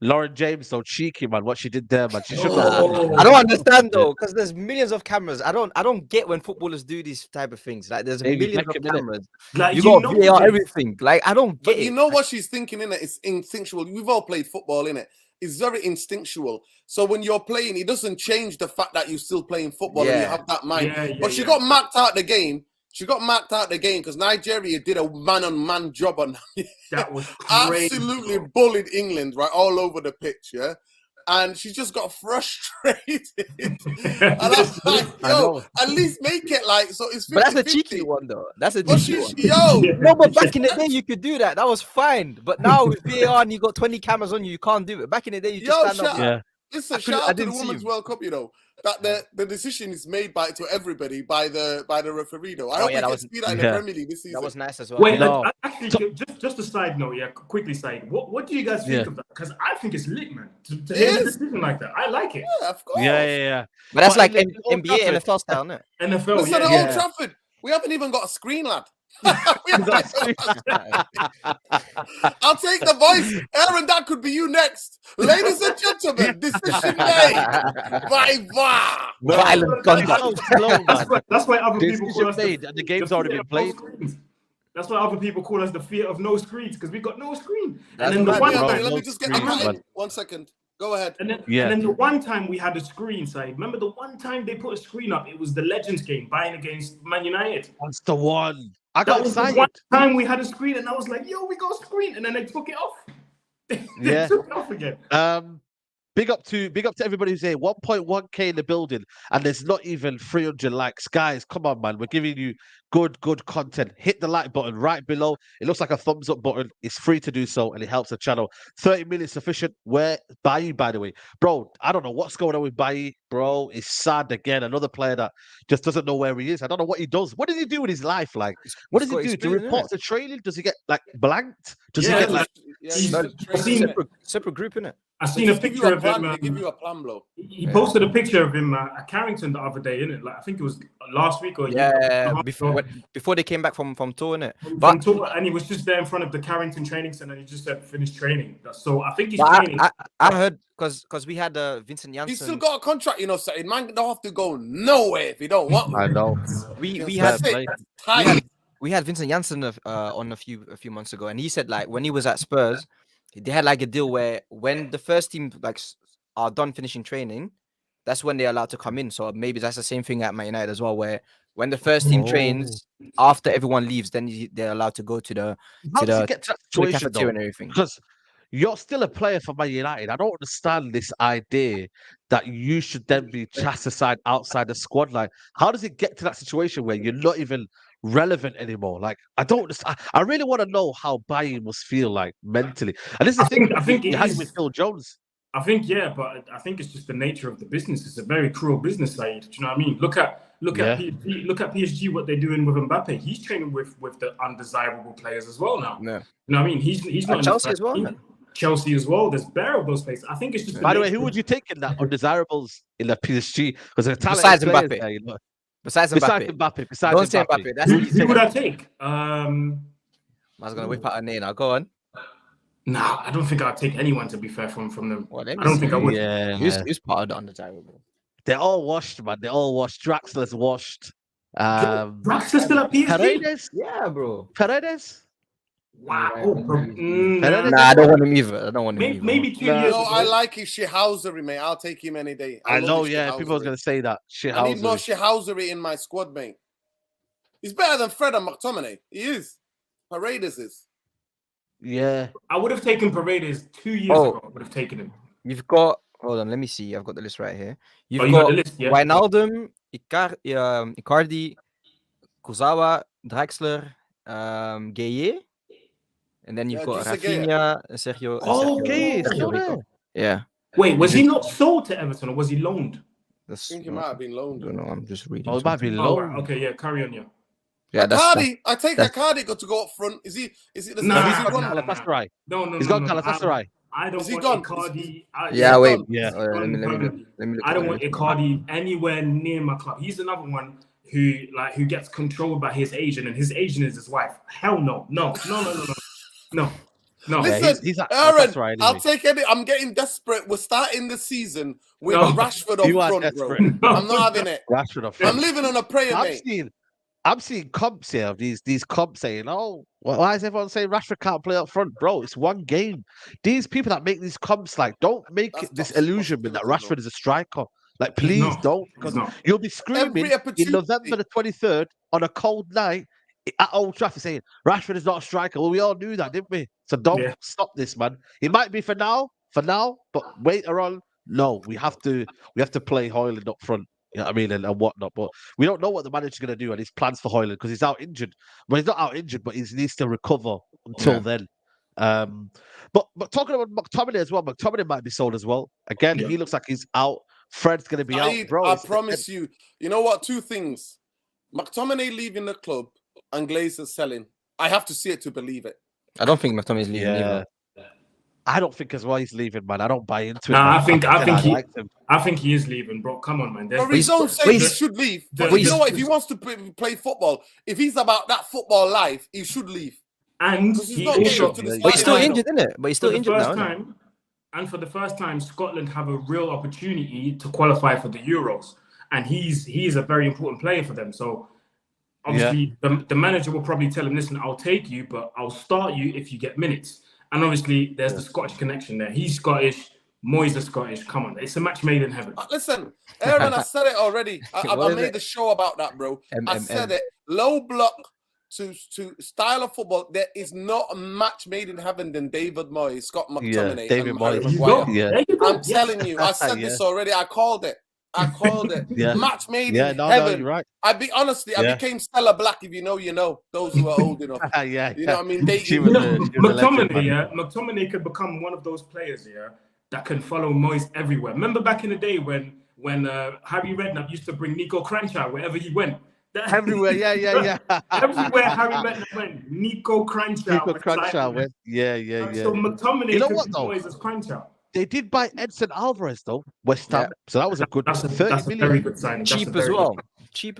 Lauren James, so cheeky, man. What she did there, man. She should I don't understand though, because there's millions of cameras. I don't get when footballers do these type of things. Like there's millions of cameras. Like you got VAR, everything. Like I don't get it. You know what she's thinking, innit? It's instinctual. We've all played football, innit? It's very instinctual. So when you're playing, it doesn't change the fact that you're still playing football and you have that mind. But she got marked out the game. She got marked out the game because Nigeria did a man-on-man job on her. That was crazy, absolutely bullied England right all over the pitch, yeah. And she just got frustrated. And I was like, at least make it like so. It's 50, but that's a cheeky one, though. That's a cheeky one. No, but back in the day, you could do that. That was fine. But now with VAR and you got 20 cameras on you, you can't do it. Back in the day, you just stand up. Yeah. Listen, shout out to the Women's World Cup, that the decision is made to everybody by the referee, though. I hope we can see that in the Premier League this season. That was nice as well. Wait, actually, just a side note, quickly side. What do you guys think of that? Because I think it's lit, man. To hear a decision like that, I like it. Yeah, of course. Yeah. But that's like NBA, NFL style, isn't it? NFL, Listen, Old Trafford, we haven't even got a screen, lad. I'll take the voice. Aaron, that could be you next. Ladies and gentlemen, decision made by VAR. Violent conduct. That's why other people decision made and the game's already been played. That's why other people call us the fear of no screens, because we got no screen. That's And then the mad, one bro. time, let me just get screens, that man. in. 1 second. Go ahead. and then the one time we had a screen side. Remember the one time they put a screen up? It was the Legends game, buying against Man United. That's the one. I got That was the excited. one time we had a screen, and I was like, "Yo, we got a screen," and then they took it off. They Yeah. took it off again. Big up to everybody who's here. 1.1k in the building, and there's not even 300 likes. Guys, come on, man. We're giving you good content. Hit the like button right below. It looks like a thumbs up button. It's free to do so, and it helps the channel. 30 million sufficient. Where Bailly, by the way, bro? I don't know what's going on with Bailly, bro. It's sad again. Another player that just doesn't know where he is. I don't know what he does. What does he do with his life? Like, what does he do? To report the training? Does he get like blanked? Does he get like? Separate group, innit? I seen a picture of him. They give you a plan, bro. He posted a picture of him at Carrington the other day, innit? Like I think it was last week or before they came back from tour, innit? From tour, and he was just there in front of the Carrington training center. And he just said finished training. So I think he's training. I heard because we had Vincent Janssen. He's still got a contract, you know. So man don't have to go nowhere if he don't want. I know. We had Vincent Janssen on a few months ago, and he said like when he was at Spurs, they had like a deal where when the first team like are done finishing training, that's when they're allowed to come in. So maybe that's the same thing at Man United as well, where when the first team trains, after everyone leaves, then they're allowed to go to the cafeteria and everything. Because you're still a player for Man United. I don't understand this idea that you should then be cast aside outside the squad. Like, how does it get to that situation where you're not even relevant anymore? Like, I don't understand. I really want to know how Bailly must feel like mentally. And this is the thing. I think it has with Phil Jones. I think but I think it's just the nature of the business. It's a very cruel business side. Do you know what I mean? Look at PSG, what they're doing with Mbappe. He's training with the undesirable players as well now. Yeah. You know what I mean? He's not Chelsea as well. Man. Chelsea as well. There's bare of those places. I think it's just. By the way, who would you take in that undesirables in the PSG? Because the talent besides players Mbappe. there, you know. Besides Mbappe. Besides Mbappe. That's who would I take? I was gonna whip out a name. Now go on. Nah, I don't think I'd take anyone, to be fair, from them. Well, I don't think I would. Yeah. Who's part of the undesirable? They're all washed, man. They're all washed. Draxler's washed. Draxler's still at PSG? Paredes? Yeah, bro. Paredes? Wow. Nah, I don't want him either. Maybe 2 years. No, I like his shithousery, mate. I'll take him any day. I know, yeah. People are going to say that. I need more shithousery in my squad, mate. He's better than Fred and McTominay. He is. Paredes is. Yeah. I would have taken Paredes 2 years ago. I would have taken him. You've got... Hold on, let me see. I've got the list right here. You got the list, yeah? Wijnaldum, Icardi, Kurzawa, Draxler, Gueye. And then you've got Rafinha, Sergio. Gueye is still there. Yeah. Wait, was he not sold to Everton or was he loaned? I think he might have been loaned. I don't know. I'm just reading. Oh, it might be loaned. Okay, yeah, carry on, yeah. Yeah, Icardi, I take Icardi got to go up front. Is he the No, Galatasaray. No. He's gone Galatasaray. I don't want Icardi. Wait. Yeah. Let me look. I don't want Icardi anywhere near my club. He's another one who gets controlled by his agent, and his agent is his wife. Hell no. Listen, he's Aaron, anyway. I'll take any. I'm getting desperate. We're starting the season with Rashford up front, bro. I'm not having it. Rashford up front. I'm living on a prayer, mate. I'm seeing comps here of these comps saying, "Oh, why is everyone saying Rashford can't play up front, bro? It's one game." These people that make these comps, like, don't make this illusion that Rashford is a striker. Like, please don't, because you'll be screaming in November the 23rd on a cold night at Old Trafford saying Rashford is not a striker. Well, we all knew that, didn't we? So don't stop this, man. It might be for now, but later on, no, we have to play Højlund up front. You know what I mean, and whatnot. But we don't know what the manager's going to do and his plans for Højlund because he's out injured. Well, he's not out injured, but he needs to recover until then. But talking about McTominay as well, McTominay might be sold as well. Again, he looks like he's out. Fred's going to be out, bro. I promise you. You know what? Two things. McTominay leaving the club and Glazers selling. I have to see it to believe it. I don't think McTominay's leaving either. I don't think as well he's leaving, man. I don't buy into it. Nah, I think he is leaving, bro. Come on, man. But he don't say he should leave. But you know what? If he wants to play football, if he's about that football life, he should leave. And but he's still injured, isn't it? But he's still injured now. And for the first time, Scotland have a real opportunity to qualify for the Euros, and he is a very important player for them. So obviously the manager will probably tell him, listen, I'll take you, but I'll start you if you get minutes. And obviously there's the Scottish connection there. He's Scottish, Moyes is Scottish. Come on, it's a match made in heaven. Listen, Aaron, I said it already. I made the show about that, bro. I said it. Low block to style of football. There is not a match made in heaven than David Moyes, Scott McTominay, David and Harry Moyes. Maguire. You go. I'm telling you, I said this already. I called it. Match made in heaven. No, you're right. I became Stella Black. If you know, you know. Those who are old enough. You know what I mean? McTominay could become one of those players, that can follow Moyes everywhere. Remember back in the day when Harry Redknapp used to bring Nico Cranchow wherever he went. Everywhere, yeah. Everywhere Harry Redknapp went, Nico Cranchow went. Yeah. So McTominay know could what, be though? Moyes as Cranchow. They did buy Edson Alvarez though, West Ham. So that was a good. That's a very good signing. Cheap as well. Cheap,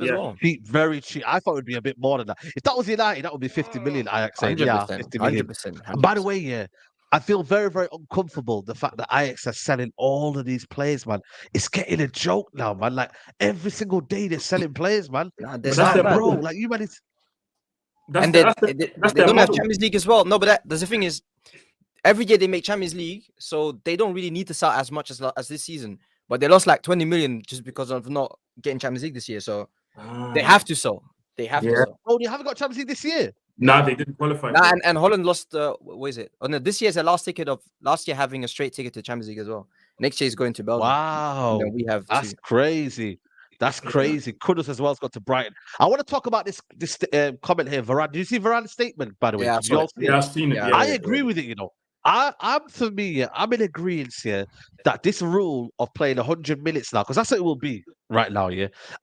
very cheap. I thought it would be a bit more than that. If that was United, that would be 50 million. Ajax saying, 50 million. 100%. By the way, I feel very, very uncomfortable the fact that Ajax are selling all of these players, man. It's getting a joke now, man. Like every single day they're selling players, man. That's their bro. Like you, man. They don't have Champions League as well. No, but the thing is, every year they make Champions League, so they don't really need to sell as much as this season. But they lost like 20 million just because of not getting Champions League this year. So they have to sell. They have to sell. Oh, you haven't got Champions League this year? No, they didn't qualify. And Holland lost. What is it? Oh no, this year's the last ticket of last year having a straight ticket to Champions League as well. Next year is going to Belgium. Wow, we have. That's crazy. That's crazy. Kudus as well has got to Brighton. I want to talk about this comment here, Varane. Did you see Varane's statement, by the way? I've seen it. I agree with it, you know. I'm in agreement here that this rule of playing 100 minutes now, because that's what it will be right now,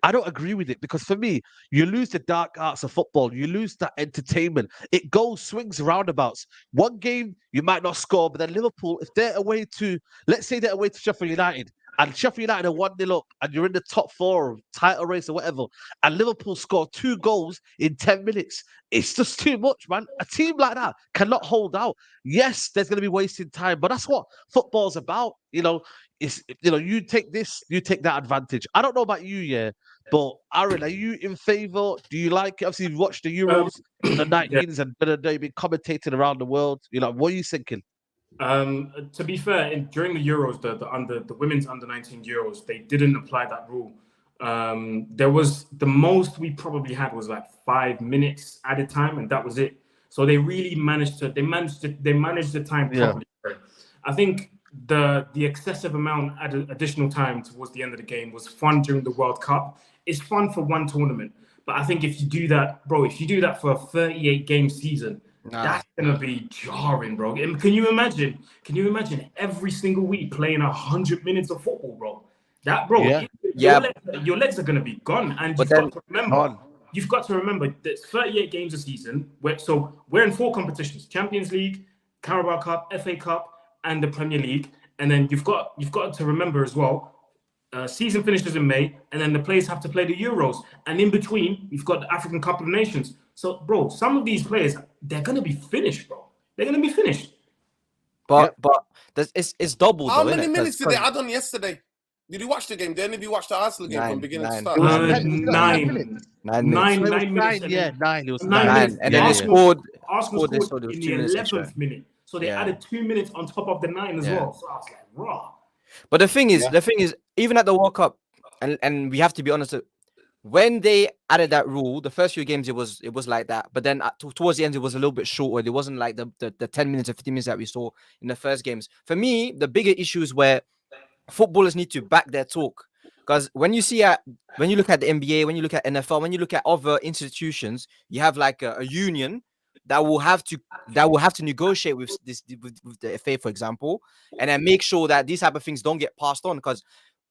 I don't agree with it because for me, you lose the dark arts of football, you lose that entertainment. It goes swings roundabouts. One game you might not score, but then Liverpool, if they're away to, let's say they're away to Sheffield United, and Sheffield United are 1-0 up, and you're in the top 4 title race or whatever, and Liverpool score 2 goals in 10 minutes. It's just too much, man. A team like that cannot hold out. Yes, there's going to be wasting time, but that's what football's about. You know, you take this, you take that advantage. I don't know about you, but Aaron, are you in favour? Do you like it? Obviously, you've watched the Euros, the 19s, and they've been commentating around the world. You know, what are you thinking? To be fair, during the Euros, the women's under-19 Euros, they didn't apply that rule. There was the most we probably had was like 5 minutes at a time, and that was it. So they really managed the time properly. Yeah. I think the excessive amount added additional time towards the end of the game was fun during the World Cup. It's fun for one tournament, but I think if you do that, bro, for a 38 game season. That's gonna be jarring, bro. Can you imagine every single week playing 100 minutes of football, bro? Your legs are gonna be gone, and you've got to remember there's 38 games a season. We're in 4 competitions: Champions League, Carabao Cup, FA Cup, and the Premier League. And then you've got to remember as well. Season finishes in May, and then the players have to play the Euros, and in between we've got the African Cup of Nations. So, bro, some of these players, they're gonna be finished, bro. They're gonna be finished. But it's double. How many minutes did they add on yesterday? Did you watch the game? Did any of you watch the Arsenal game from beginning to start? 9 minutes. 9 minutes. Yeah, 9. It was 9. And then they scored. Arsenal scored in the 11th minute. So they added 2 minutes on top of the 9 as well. So I was like, raw. But the thing is, even at the World Cup, and we have to be honest. When they added that rule, the first few games it was like that, but then towards the end it was a little bit shorter. It wasn't like the 10 minutes or 15 minutes that we saw in the first games. For me, the bigger issue is where footballers need to back their talk, because when you look at the NBA, when you look at NFL, when you look at other institutions, you have like a union that will have to negotiate with the FA, for example, and then make sure that these type of things don't get passed on, because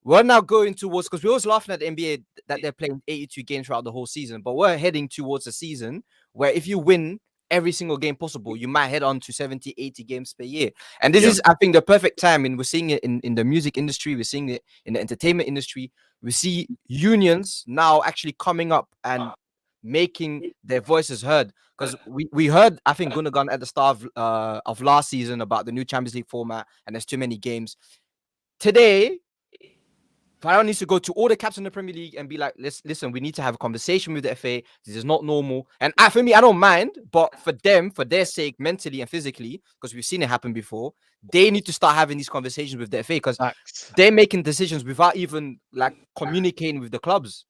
we're now going towards, because we're always laughing at the NBA that they're playing 82 games throughout the whole season, but we're heading towards a season where if you win every single game possible, you might head on to 70, 80 games per year. And this is, I think, the perfect time. And we're seeing it in the music industry. We're seeing it in the entertainment industry. We see unions now actually coming up and making their voices heard. Because we heard, I think, Gundogan at the start of last season about the new Champions League format and there's too many games. Today, Varane needs to go to all the caps in the Premier League and be like, listen, we need to have a conversation with the FA. This is not normal. And for me, I don't mind, but for them, for their sake, mentally and physically, because we've seen it happen before, they need to start having these conversations with the FA because they're making decisions without even like communicating with the clubs.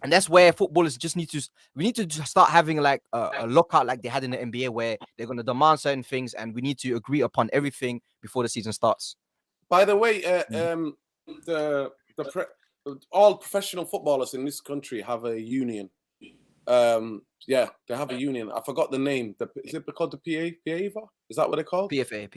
And that's where footballers just we need to just start having like a lockout like they had in the NBA where they're going to demand certain things and we need to agree upon everything before the season starts. By the way, all professional footballers in this country have a union. Yeah, they have a union. I forgot the name. Is it called the PAVA? Is that what they're called? PFA.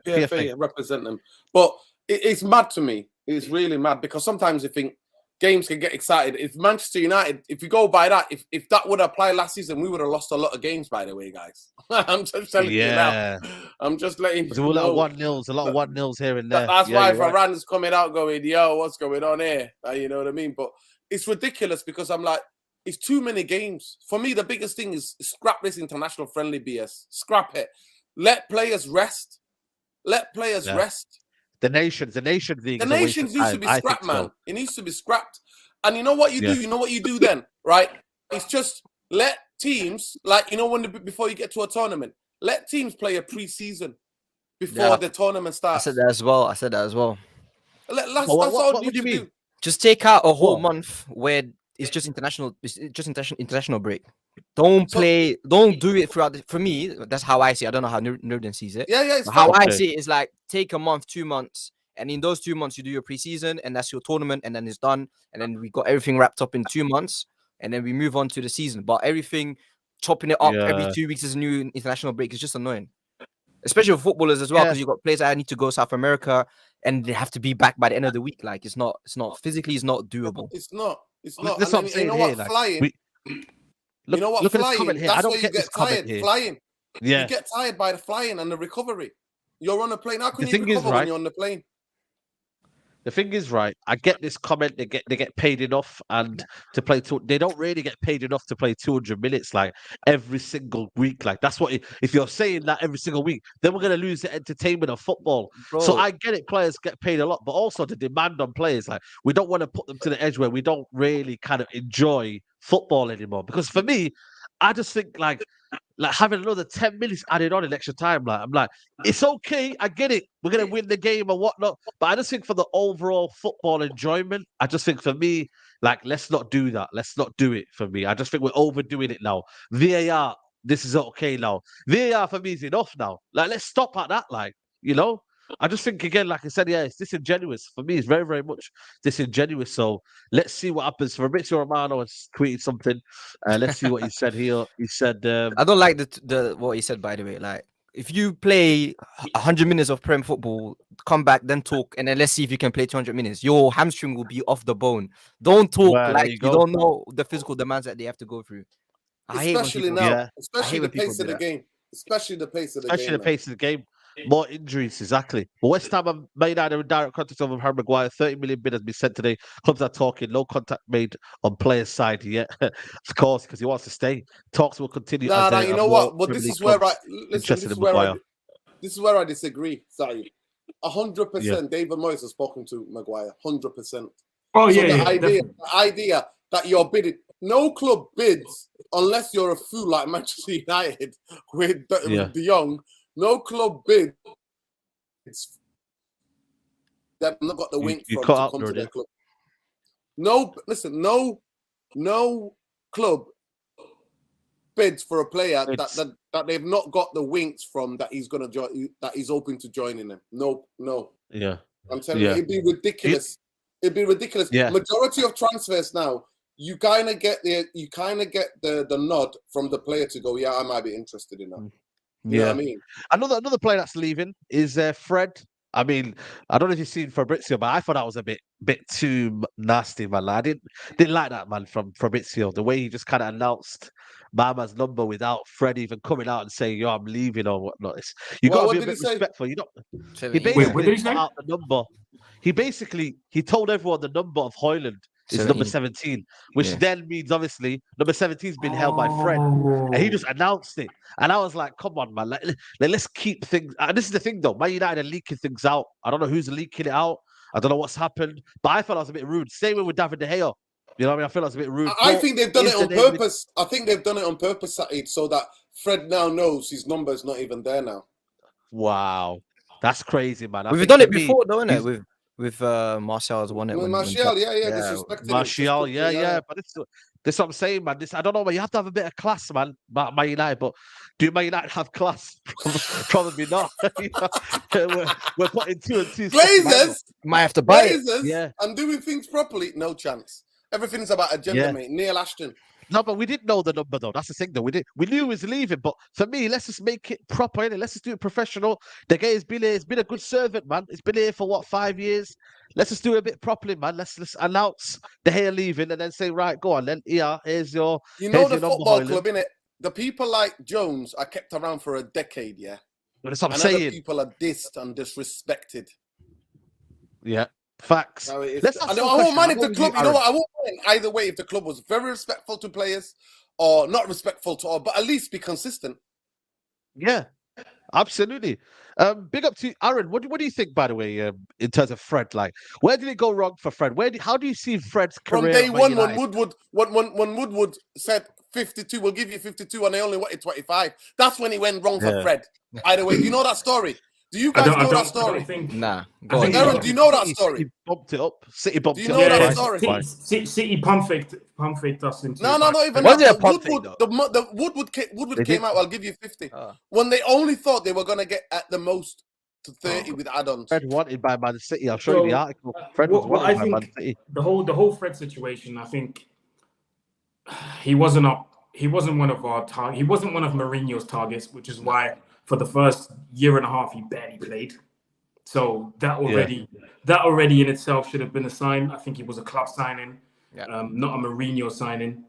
PFA represent them. But it's mad to me. It's really mad because sometimes you think games can get excited. If Manchester United, if you go by that, if that would apply last season, we would have lost a lot of games, by the way, guys. I'm just telling you now. I'm just letting you know. A lot of 1-0s here and there. That's why Varane's coming out going, yo, what's going on here? You know what I mean? But it's ridiculous because I'm like, it's too many games. For me, the biggest thing is scrap this international friendly BS. Scrap it. Let players rest. Rest. The Nations League. The Nations needs to be scrapped, man. So. It needs to be scrapped. And you know what you do? You know what you do then, right? It's just let teams, like, you know, before you get to a tournament, let teams play a pre-season before the tournament starts. I said that as well. That's all you do. Just take out a whole month where it's just international break. Don't do it throughout. For me, that's how I see it. I don't know how Nurden sees it. Yeah. How I see it is like take a month, 2 months, and in those 2 months you do your preseason, and that's your tournament, and then it's done, and then we got everything wrapped up in 2 months, and then we move on to the season. But everything chopping it up every 2 weeks is a new international break. It's just annoying, especially for footballers as well, because you've got players that need to go South America, and they have to be back by the end of the week. Like it's not physically, it's not doable. It's not. That's what I'm saying here. Flying. You know what? Flying. That's where you get tired. Flying. Yeah. You get tired by the flying and the recovery. You're on a plane. How can you recover when you're on the plane? The thing is, right, I get this comment, they get paid enough and to play they don't really get paid enough to play 200 minutes like every single week. Like that's what if you're saying that every single week, then we're gonna lose the entertainment of football. Bro. So I get it, players get paid a lot, but also the demand on players, like we don't want to put them to the edge where we don't really kind of enjoy football anymore. Because for me, I just think like having another 10 minutes added on in extra time, like I'm like, it's okay, I get it. We're gonna win the game or whatnot. But I just think for the overall football enjoyment, I just think for me, like, let's not do that. Let's not do it for me. I just think we're overdoing it now. VAR, this is okay now. VAR for me is enough now. Like, let's stop at that, like, you know? I just think again, like I said, it's disingenuous. For me, it's very, very much disingenuous. So let's see what happens. Fabrizio Romano has tweeted something. Let's see what he said here. He said, I don't like the what he said, by the way. Like, if you play 100 minutes of Prem football, come back, then talk, and then let's see if you can play 200 minutes. Your hamstring will be off the bone. Don't talk like you don't know the physical demands that they have to go through. Especially now, especially the pace of the game. Especially the pace of the game. More injuries, exactly. But West Ham and Man United are in direct contact over Harry Maguire. 30 million bid has been sent today. Clubs are talking. No contact made on player's side yet. Of course, because he wants to stay. Talks will continue. You know what? But this is where this is where I disagree. Sorry, 100%. David Moyes has spoken to Maguire. 100%. Oh so yeah. The idea that you're bidding. No club bids unless you're a fool like Manchester United with De Jong. No club bids. They've not got the wink from to come to their club. No club bids for a player that they've not got the winks from that he's gonna join, that he's open to joining them. No. Yeah. I'm telling you, it'd be ridiculous. It'd be ridiculous. Yeah. Majority of transfers now, you kind of get the nod from the player to go, yeah, I might be interested in that. You know what I mean? Another player that's leaving is Fred. I mean, I don't know if you've seen Fabrizio, but I thought that was a bit too nasty, man. I didn't like that, man, from Fabrizio. The way he just kind of announced Mama's number without Fred even coming out and saying, "Yo, I'm leaving" or whatnot. You got to be a bit respectful. You know, he basically put out the number. He told everyone the number of Højlund is number 17. 17, which Yeah. then means obviously number 17's been held by Fred. And he just announced it. And I was like, come on, man. Let's keep things. And this is the thing, though. Man United are leaking things out. I don't know who's leaking it out. I don't know what's happened. But I felt I was a bit rude. Same with David De Gea. You know what I mean? I feel like it's a bit rude. I think they've done Is it the on name of the- purpose. I think they've done it on purpose, Saeed, so that Fred now knows his number's not even there now. Wow. That's crazy, man. I We've think done for it me, before, though, isn't it? he's- With Martial's won it. With when Martial, Pep- yeah, disrespecting him. Martial, yeah. But this what I'm saying, man. I don't know, man. You have to have a bit of class, man. Man United, but do Man United have class? Probably not. You know, we're putting 2 and 2. Glazers, might have to buy it. Glazers, Yeah. and doing things properly, no chance. Everything's about agenda, Yeah. mate. Neil Ashton. No, but we didn't know the number though. That's the thing, though. We knew he was leaving, but for me, let's just make it proper, innit? Let's just do it professional. The guy has been here. He's been a good servant, man. He's been here for what, 5 years? Let's just do it a bit properly, man. Let's announce the hair leaving and then say, right, go on, then. Here's your. You know here's the your number, football Hoyland. club, innit? The people like Jones are kept around for a decade, yeah. But that's what I'm And other saying. people are dissed and disrespected. Yeah, facts. Now, if, Let's I ask don't- you a I won't question. mind I'll if go the with club, you know Aaron. what? I won't mind either way if the club was very respectful to players or not respectful to all, but at least be consistent. Yeah, absolutely. Big up to Aaron. What do you think, by the way, in terms of Fred? Like, where did it go wrong for Fred? How do you see Fred's career? From day at Man one, when United? Woodward said 52, we'll give you 52, and they only wanted 25. That's when it went wrong for Yeah. Fred. By the way, do you know that story? Do you I guys know that don't story? think. Nah. I Go on. think- Aaron, do you know that City story? bumped it up. City bumped Do it you up. know that twice. story? City pump faked us into. No, not even Was that. it a The punt fake, Woodward, the Woodward They came did. out, I'll give you 50. Oh. When they only thought they were going to get at the most to 30 with add-ons. Fred wanted by Man City. I'll show you the So, article. Fred was what wanted I by Man think City. the whole Fred situation, I think he wasn't one of our target. He wasn't one of Mourinho's targets, which is why for the first year and a half he barely played. So that already in itself should have been a sign. I think he was a club signing, not a Mourinho signing.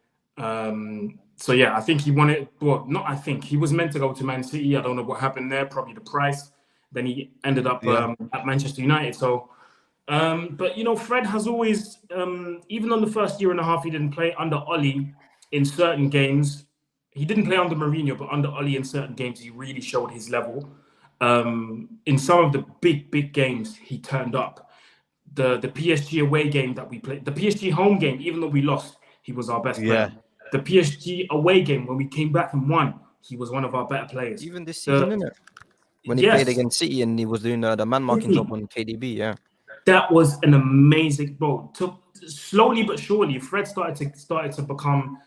So yeah, I think he wanted. Well, not I think he was meant to go to Man City. I don't know what happened there. Probably the price. Then he ended up at Manchester United. So, but you know, Fred has always, even on the first year and a half, he didn't play under Oli in certain games. He didn't play under Mourinho, but under Oli in certain games, he really showed his level. In some of the big games, he turned up. The PSG away game that we played, the PSG home game, even though we lost, he was our best player. The PSG away game, when we came back and won, he was one of our better players. Even this season, isn't it? When he played against City and he was doing the man marking job on KDB, yeah. That was an amazing ball. Slowly but surely, Fred started to become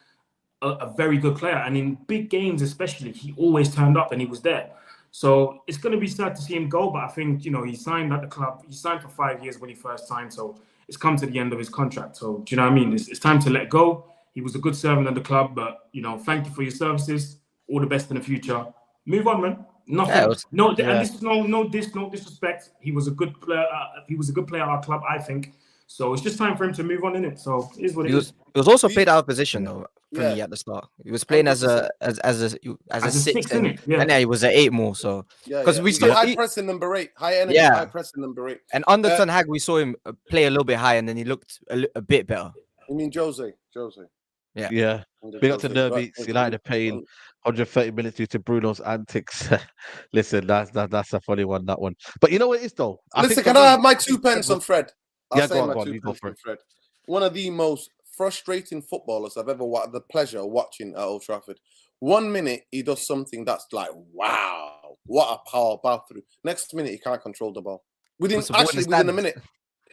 a very good player, and in big games especially, he always turned up and he was there. So it's going to be sad to see him go, but I think, you know, he signed at the club. He signed for 5 years when he first signed, so it's come to the end of his contract. So do you know what I mean? It's time to let go. He was a good servant at the club, but, you know, thank you for your services. All the best in the future. Move on, man. Nothing. And this is no disrespect. He was a good player. He was a good player at our club, I think. So it's just time for him to move on, innit? So it is what it is. He was also played out of position though. For me at the start, he was playing as a 6, and he was an 8 more. So because we saw high pressing number 8, high energy, high pressing number 8. And under Ten Hag, we saw him play a little bit high, and then he looked a bit better. You mean Jose? Yeah. Big up to Nerbeats. United are paying 130 minutes due to Bruno's antics. Listen, that's a funny one, that one. But you know what it is though? Listen, can I have my 2 pence on Fred? I'll say my 2 go pence on Fred. One of the most frustrating footballers I've ever had the pleasure of watching at Old Trafford. 1 minute he does something that's like, wow, what a power bath through. Next minute he can't control the ball. Within a minute.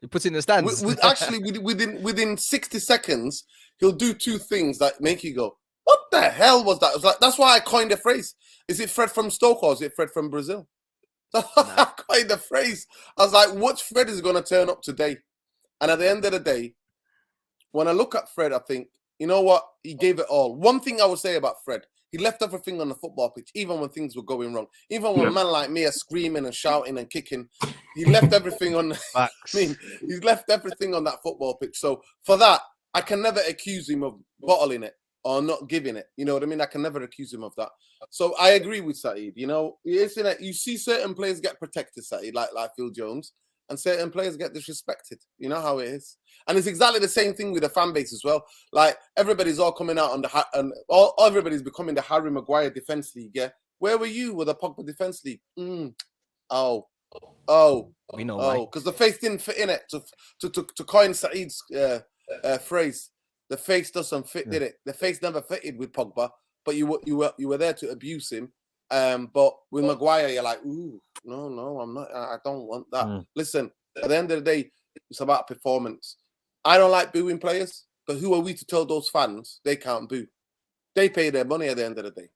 He puts it in the stands. Within 60 seconds, he'll do 2 things that make you go, what the hell was that? It was like, that's why I coined the phrase. Is it Fred from Stoke or is it Fred from Brazil? I coined the phrase. I was like, which Fred is going to turn up today? And at the end of the day, when I look at Fred, I think, you know what? He gave it all. One thing I would say about Fred, he left everything on the football pitch, even when things were going wrong. Even when a man like me are screaming and shouting and kicking, he left everything on. He's left everything on that football pitch. So for that, I can never accuse him of bottling it or not giving it. You know what I mean? I can never accuse him of that. So I agree with Saeed. You know, you see certain players get protected, Saeed, like Phil Jones. and certain players get disrespected. You know how it is. And it's exactly the same thing with the fan base as well. Like, everybody's all coming out on everybody's becoming the Harry Maguire defense league, yeah? Where were you with the Pogba defense league? Oh, we know why. because the face didn't fit in it. To coin Saeed's phrase, the face doesn't fit, did it? The face never fitted with Pogba, but you were there to abuse him. But with Maguire, you're like, ooh, no, I'm not. I don't want that. Listen, at the end of the day, it's about performance. I don't like booing players, but who are we to tell those fans they can't boo? They pay their money at the end of the day.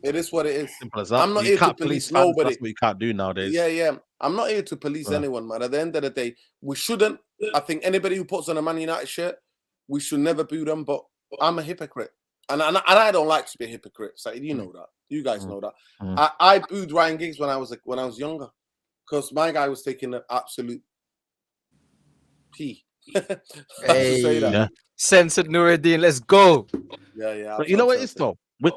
It is what it is. Simple as that. I'm not you here can't to police fans, nobody. That's what you can't do nowadays. Yeah. I'm not here to police anyone, man. At the end of the day, we shouldn't. I think anybody who puts on a Man United shirt, we should never boo them. But I'm a hypocrite, and I don't like to be a hypocrite. So you know that. You guys know that. I booed Ryan Giggs when I was younger, because my guy was taking an absolute pee. Hey, say that. Yeah. Censored Nuruddin, let's go. Yeah. But you know what it is though? With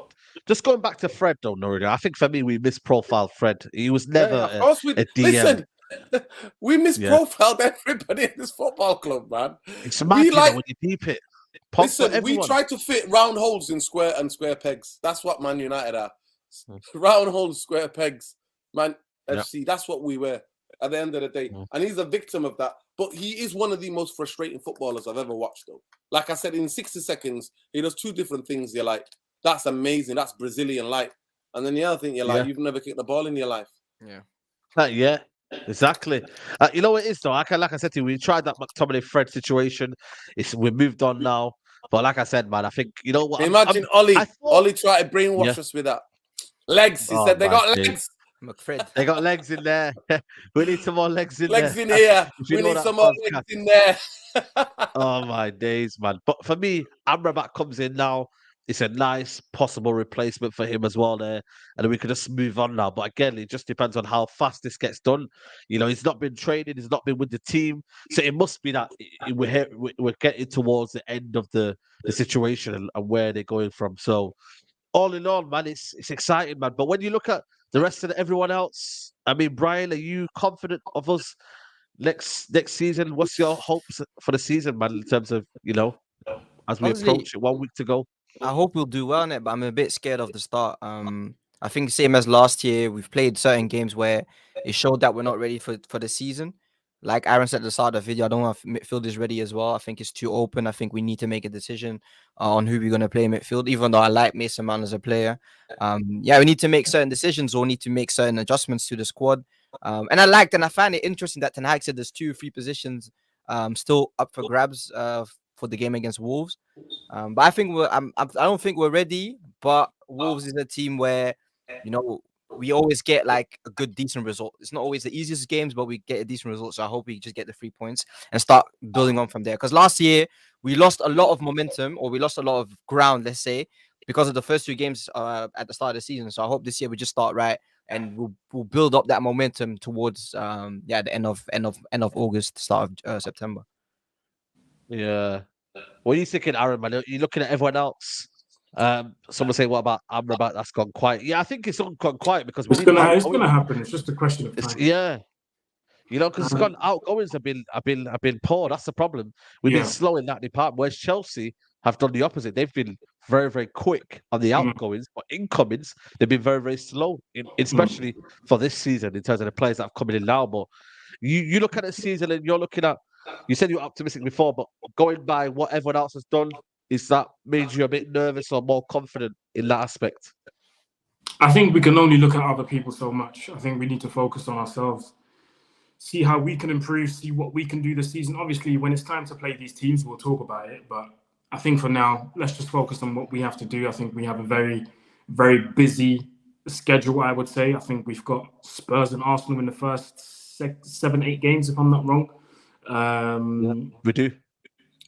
just going back to Fred though, Nuruddin, I think for me we misprofiled Fred. He was never a DM. Listen, we misprofiled everybody in this football club, man. It's mad, you know, when you deep it. Listen, we try to fit round holes in square pegs. That's what Man United are. Round holes, square pegs. Man, FC, that's what we were at the end of the day. And he's a victim of that. But he is one of the most frustrating footballers I've ever watched, though. Like I said, in 60 seconds, he does two different things. You're like, that's amazing. That's Brazilian light. And then the other thing, you're like, you've never kicked the ball in your life. Yeah, exactly. You know what it is, though? Like I said to you, we tried that McTominay Fred situation. We've moved on now. But like I said, man, I think, you know what? Imagine Ollie tried to brainwash us with that. Legs. He said they got legs. McFred. They got legs in there. We need some more legs in there. Legs in here. We need some more legs in there. Oh, my days, man. But for me, Amrabat comes in now. It's a nice possible replacement for him as well there. And we can just move on now. But again, it just depends on how fast this gets done. You know, he's not been training. He's not been with the team. So it must be that we're getting towards the end of the situation and where they're going from. So all in all, man, it's exciting, man. But when you look at the rest of everyone else, I mean, Brian, are you confident of us next season? What's your hopes for the season, man, in terms of, you know, as we approach it, 1 week to go? I hope we'll do well in it, but I'm a bit scared of the start. I think same as last year, we've played certain games where it showed that we're not ready for the season. Like Aaron said at the start of the video, I don't know if midfield is ready as well. I think it's too open. I think we need to make a decision on who we're going to play in midfield, even though I like Mason Mount as a player. We need to make certain decisions or need to make certain adjustments to the squad. And I find it interesting that Ten Hag said there's 2-3 positions still up for grabs for the game against Wolves. But I think I don't think we're ready, but Wolves is a team where, you know, we always get like a good, decent result. It's not always the easiest games, but we get a decent result. So I hope we just get the 3 points and start building on from there. Because last year we lost a lot of momentum, or we lost a lot of ground, let's say, because of the first 2 games at the start of the season. So I hope this year we just start right and we'll build up that momentum towards the end of August, start of September. Yeah. What are you thinking, Aaron, man? Are you looking at everyone else? Someone say, what about Amrabat? That's gone quiet. Yeah, I think it's gone quiet because it's gonna happen. It's just a question of time. Yeah, you know, because it's gone. Outgoings have been poor. That's the problem. We've been slow in that department. Whereas Chelsea have done the opposite. They've been very, very quick on the outgoings, but incomings they've been very, very slow. Especially for this season in terms of the players that have come in now. But you look at the season and you're looking at. You said you were optimistic before, but going by what everyone else has done, is that made you a bit nervous or more confident in that aspect? I think we can only look at other people so much. I think we need to focus on ourselves, see how we can improve, see what we can do this season. Obviously, when it's time to play these teams, we'll talk about it. But I think for now, let's just focus on what we have to do. I think we have a very, very busy schedule, I would say. I think we've got Spurs and Arsenal in the first 7-8 games, if I'm not wrong. We do.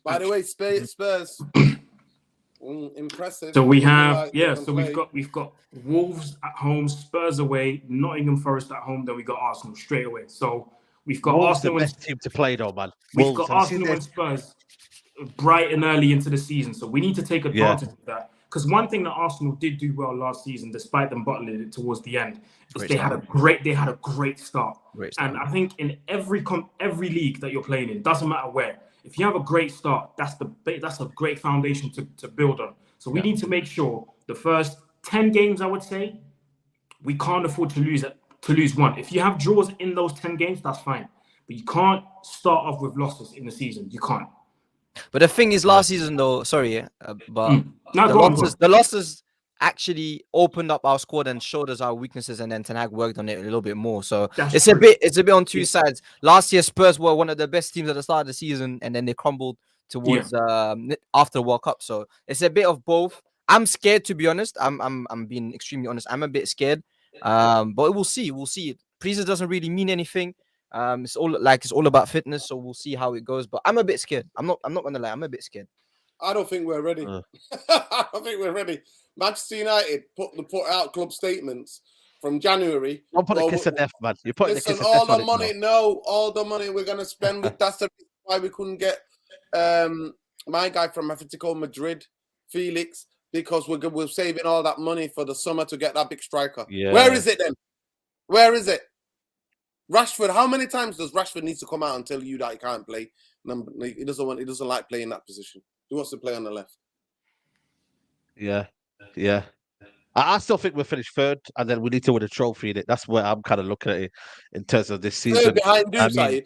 By the way, Spurs impressive. So we have we've got Wolves at home, Spurs away, Nottingham Forest at home. Then we got Arsenal straight away. So we've got Arsenal. The best team to play, though, man. We've got Arsenal and Spurs bright and early into the season. So we need to take advantage of that, because one thing that Arsenal did do well last season, despite them bottling it towards the end, is they had a great start. And I think in every league that you're playing in, doesn't matter where, if you have a great start, that's a great foundation to build on. So we need to make sure the first 10 games, I would say, we can't afford to lose one. If you have draws in those 10 games, that's fine. But you can't start off with losses in the season. You can't. But the thing is, last season though, but the losses actually opened up our squad and showed us our weaknesses, and then Ten Hag worked on it a little bit more. So it's a bit on two sides. Last year, Spurs were one of the best teams at the start of the season, and then they crumbled towards after the World Cup. So it's a bit of both. I'm scared, to be honest. I'm being extremely honest. I'm a bit scared. But we'll see. Preseason doesn't really mean anything. It's all about fitness, so we'll see how it goes. But I'm a bit scared. I'm not gonna lie. I'm a bit scared. I don't think we're ready. I don't think we're ready. Manchester United put out club statements from January. Don't put a kiss of death, man. You're putting listen, a kiss of death all the money we're gonna spend with. That's the reason why we couldn't get my guy from Atletico Madrid, Felix, because we're saving all that money for the summer to get that big striker. Yeah. Where is it then? Where is it? Rashford, how many times does Rashford need to come out and tell you that he can't play? He doesn't like playing that position. He wants to play on the left. Yeah. I still think we'll finish third, and then we need to win a trophy in it. That's where I'm kind of looking at it in terms of this season. Third behind Said?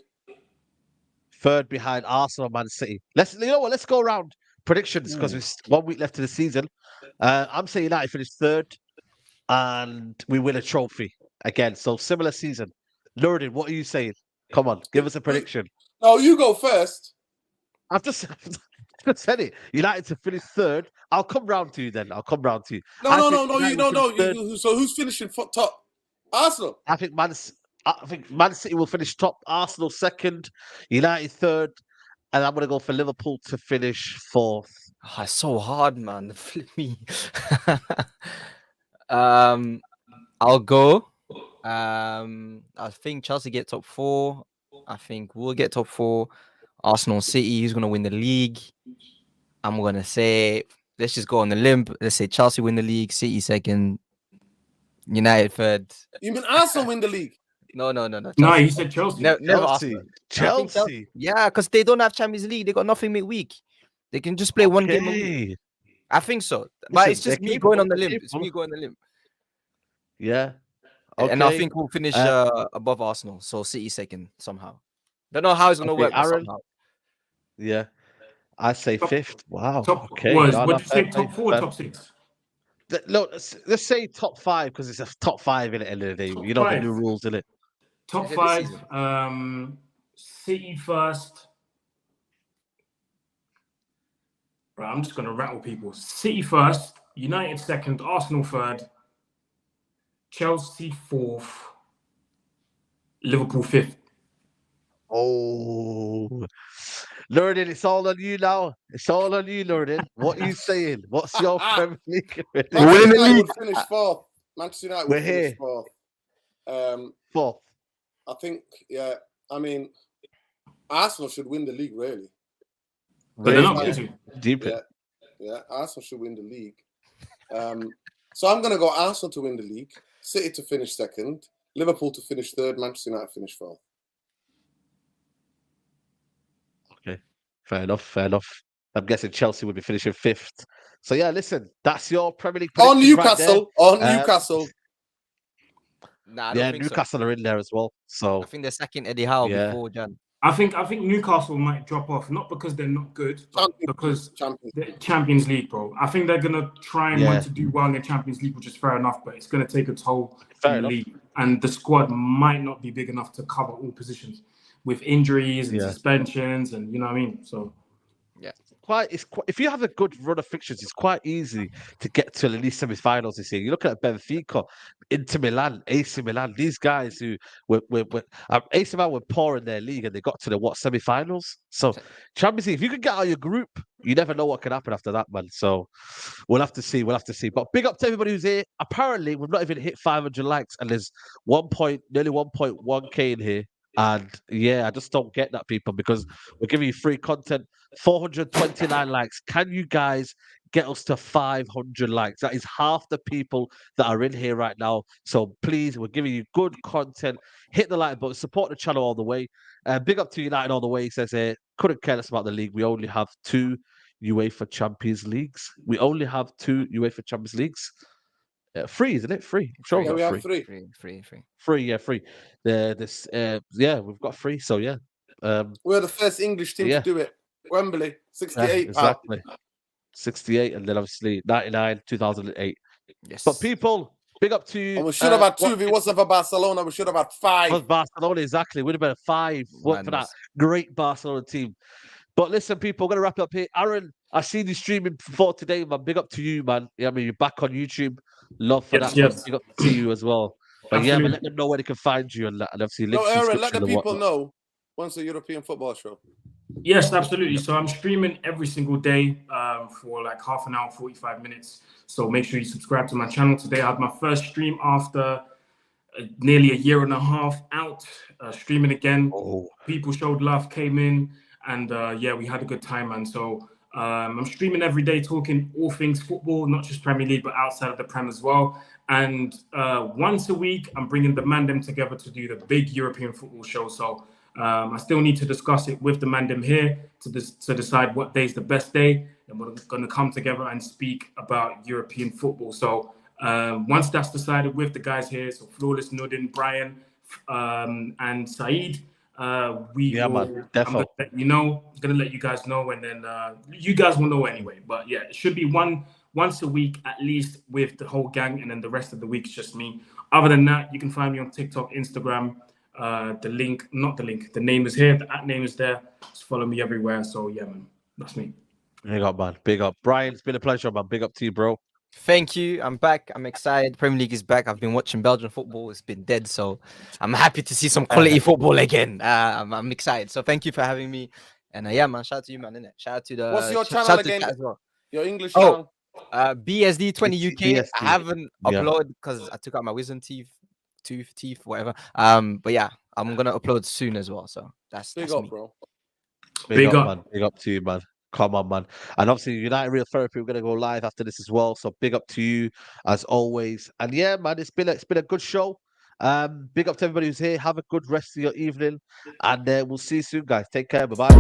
Third behind Arsenal, Man City. Let's go around predictions because there's 1 week left of the season. I'm saying United finish third, and we win a trophy again. So similar season. Nuruddin, what are you saying? Come on, give us a prediction. No, you go first. I've just said it. United to finish third. I'll come round to you then. No. So who's finishing top? Arsenal. I think Man City will finish top. Arsenal second. United third. And I'm gonna go for Liverpool to finish fourth. Oh, it's so hard, man. Flip me. I'll go. I think Chelsea get top 4. I think we'll get top 4. Arsenal, City, who's gonna win the league? I'm gonna say, let's just go on the limb. Let's say Chelsea win the league, City second, United third. You mean Arsenal win the league? No. No, you said Chelsea. Never Arsenal. Chelsea. Yeah, because they don't have Champions League. They got nothing midweek. They can just play one game a week. I think so. But it's just me going on the limb. It's me going on the limb. Yeah. Okay. And I think we'll finish above Arsenal. So City second somehow. Don't know how it's going to work, but somehow. Yeah. I say fifth. Wow. Okay. What did you say? Top 4 or top 6? Look, let's say top 5 because it's a top 5 in the end of the day. You know the new rules, in it. Top 5. City first. Right, I'm just going to rattle people. City first, United second, Arsenal third, Chelsea fourth, Liverpool fifth. Oh, Nuruddin, it's all on you now. It's all on you, Nuruddin. What are you saying? What's your Premier League? Manchester United would finish fourth. Manchester United would finish fourth. Fourth. I think, yeah. I mean, Arsenal should win the league, really. But they're not going to. Deeper. Yeah, Arsenal should win the league. So I'm going to go Arsenal to win the league, City to finish second, Liverpool to finish third, Manchester United finish fourth. Okay, fair enough. I'm guessing Chelsea would be finishing fifth. So yeah, listen, that's your Premier League on Newcastle. Right on Newcastle. Nah, Newcastle are in there as well. So I think they're second Eddie Howe before Jan. I think Newcastle might drop off, not because they're not good, but because the Champions League, bro. I think they're gonna try and want to do well in the Champions League, which is fair enough, but it's gonna take a toll in the league, and the squad might not be big enough to cover all positions with injuries and suspensions, and you know what I mean. So if you have a good run of fixtures, it's quite easy to get to at least semi-finals this year. You look at Benfica, Inter Milan, AC Milan, these guys who AC Milan were poor in their league and they got to the semi-finals. So Champions League, if you can get out of your group, you never know what can happen after that, man. So we'll have to see. But big up to everybody who's here. Apparently, we've not even hit 500 likes, and there's nearly 1.1k in here. And I just don't get that, people, because we're giving you free content. 429 likes. Can you guys get us to 500 likes. That is half the people that are in here right now. So please, we're giving you good content. Hit the like button, support the channel all the way. Big up to United all the way. He says here, couldn't care less about the league. We only have 2 UEFA Champions Leagues. We only have 2 UEFA Champions Leagues. Free, isn't it? Free. I'm sure Yeah, we have free. 3. Free, yeah, free. Yeah, we've got 3. So yeah. We're the first English team to do it. Wembley, 68 exactly. 68, and then obviously 99, 2008. Yes. But people, big up to you. And we should have had 2 if it wasn't for Barcelona. We should have had 5. Barcelona, exactly. Would have been a 5. Work for that great Barcelona team. But listen, people, we're going to wrap it up here. Aaron, I seen you streaming before today, man. Big up to you, man. Yeah, I mean, you're back on YouTube. Love for that. Yes. Big up to you as well. But yeah, man, let them know where they can find you and obviously links. Aaron, let the people know once a European football show. Yes, absolutely. So I'm streaming every single day for like half an hour, 45 minutes. So make sure you subscribe to my channel. Today I had my first stream after nearly a year and a half out, streaming again. People showed love, came in, and yeah, we had a good time, man. So I'm streaming every day, talking all things football, not just Premier League, but outside of the Prem as well. And once a week, I'm bringing the Mandem together to do the big European football show. So I still need to discuss it with the Mandem here to decide what day is the best day. And we're going to come together and speak about European football. So once that's decided with the guys here, so Flawless, Nudin, Brian, and Saeed, I'm going to let you know. I'm going to let you guys know, and then you guys will know anyway. But yeah, it should be once a week at least with the whole gang, and then the rest of the week is just me. Other than that, you can find me on TikTok, Instagram. The name is here. The @name is there. Just follow me everywhere. So yeah, man, that's me. Big up, man. Big up. Brian, it's been a pleasure, man. Big up to you, bro. Thank you. I'm back. I'm excited. Premier League is back. I've been watching Belgian football. It's been dead. So I'm happy to see some quality football again. I'm excited. So thank you for having me. And yeah, man, shout out to you, man. Innit? Shout out to the. What's your channel again? As well. Your English channel. BSD20 UK. BSD. I haven't uploaded because I took out my wisdom teeth, whatever. But yeah, I'm gonna upload soon as well. So that's up, me. bro. Big up, man. Big up to you, man. Come on, man. And obviously, United Real Therapy, we're going to go live after this as well. So big up to you as always. And yeah, man, it's been a good show. Big up to everybody who's here. Have a good rest of your evening. And we'll see you soon, guys. Take care. Bye-bye.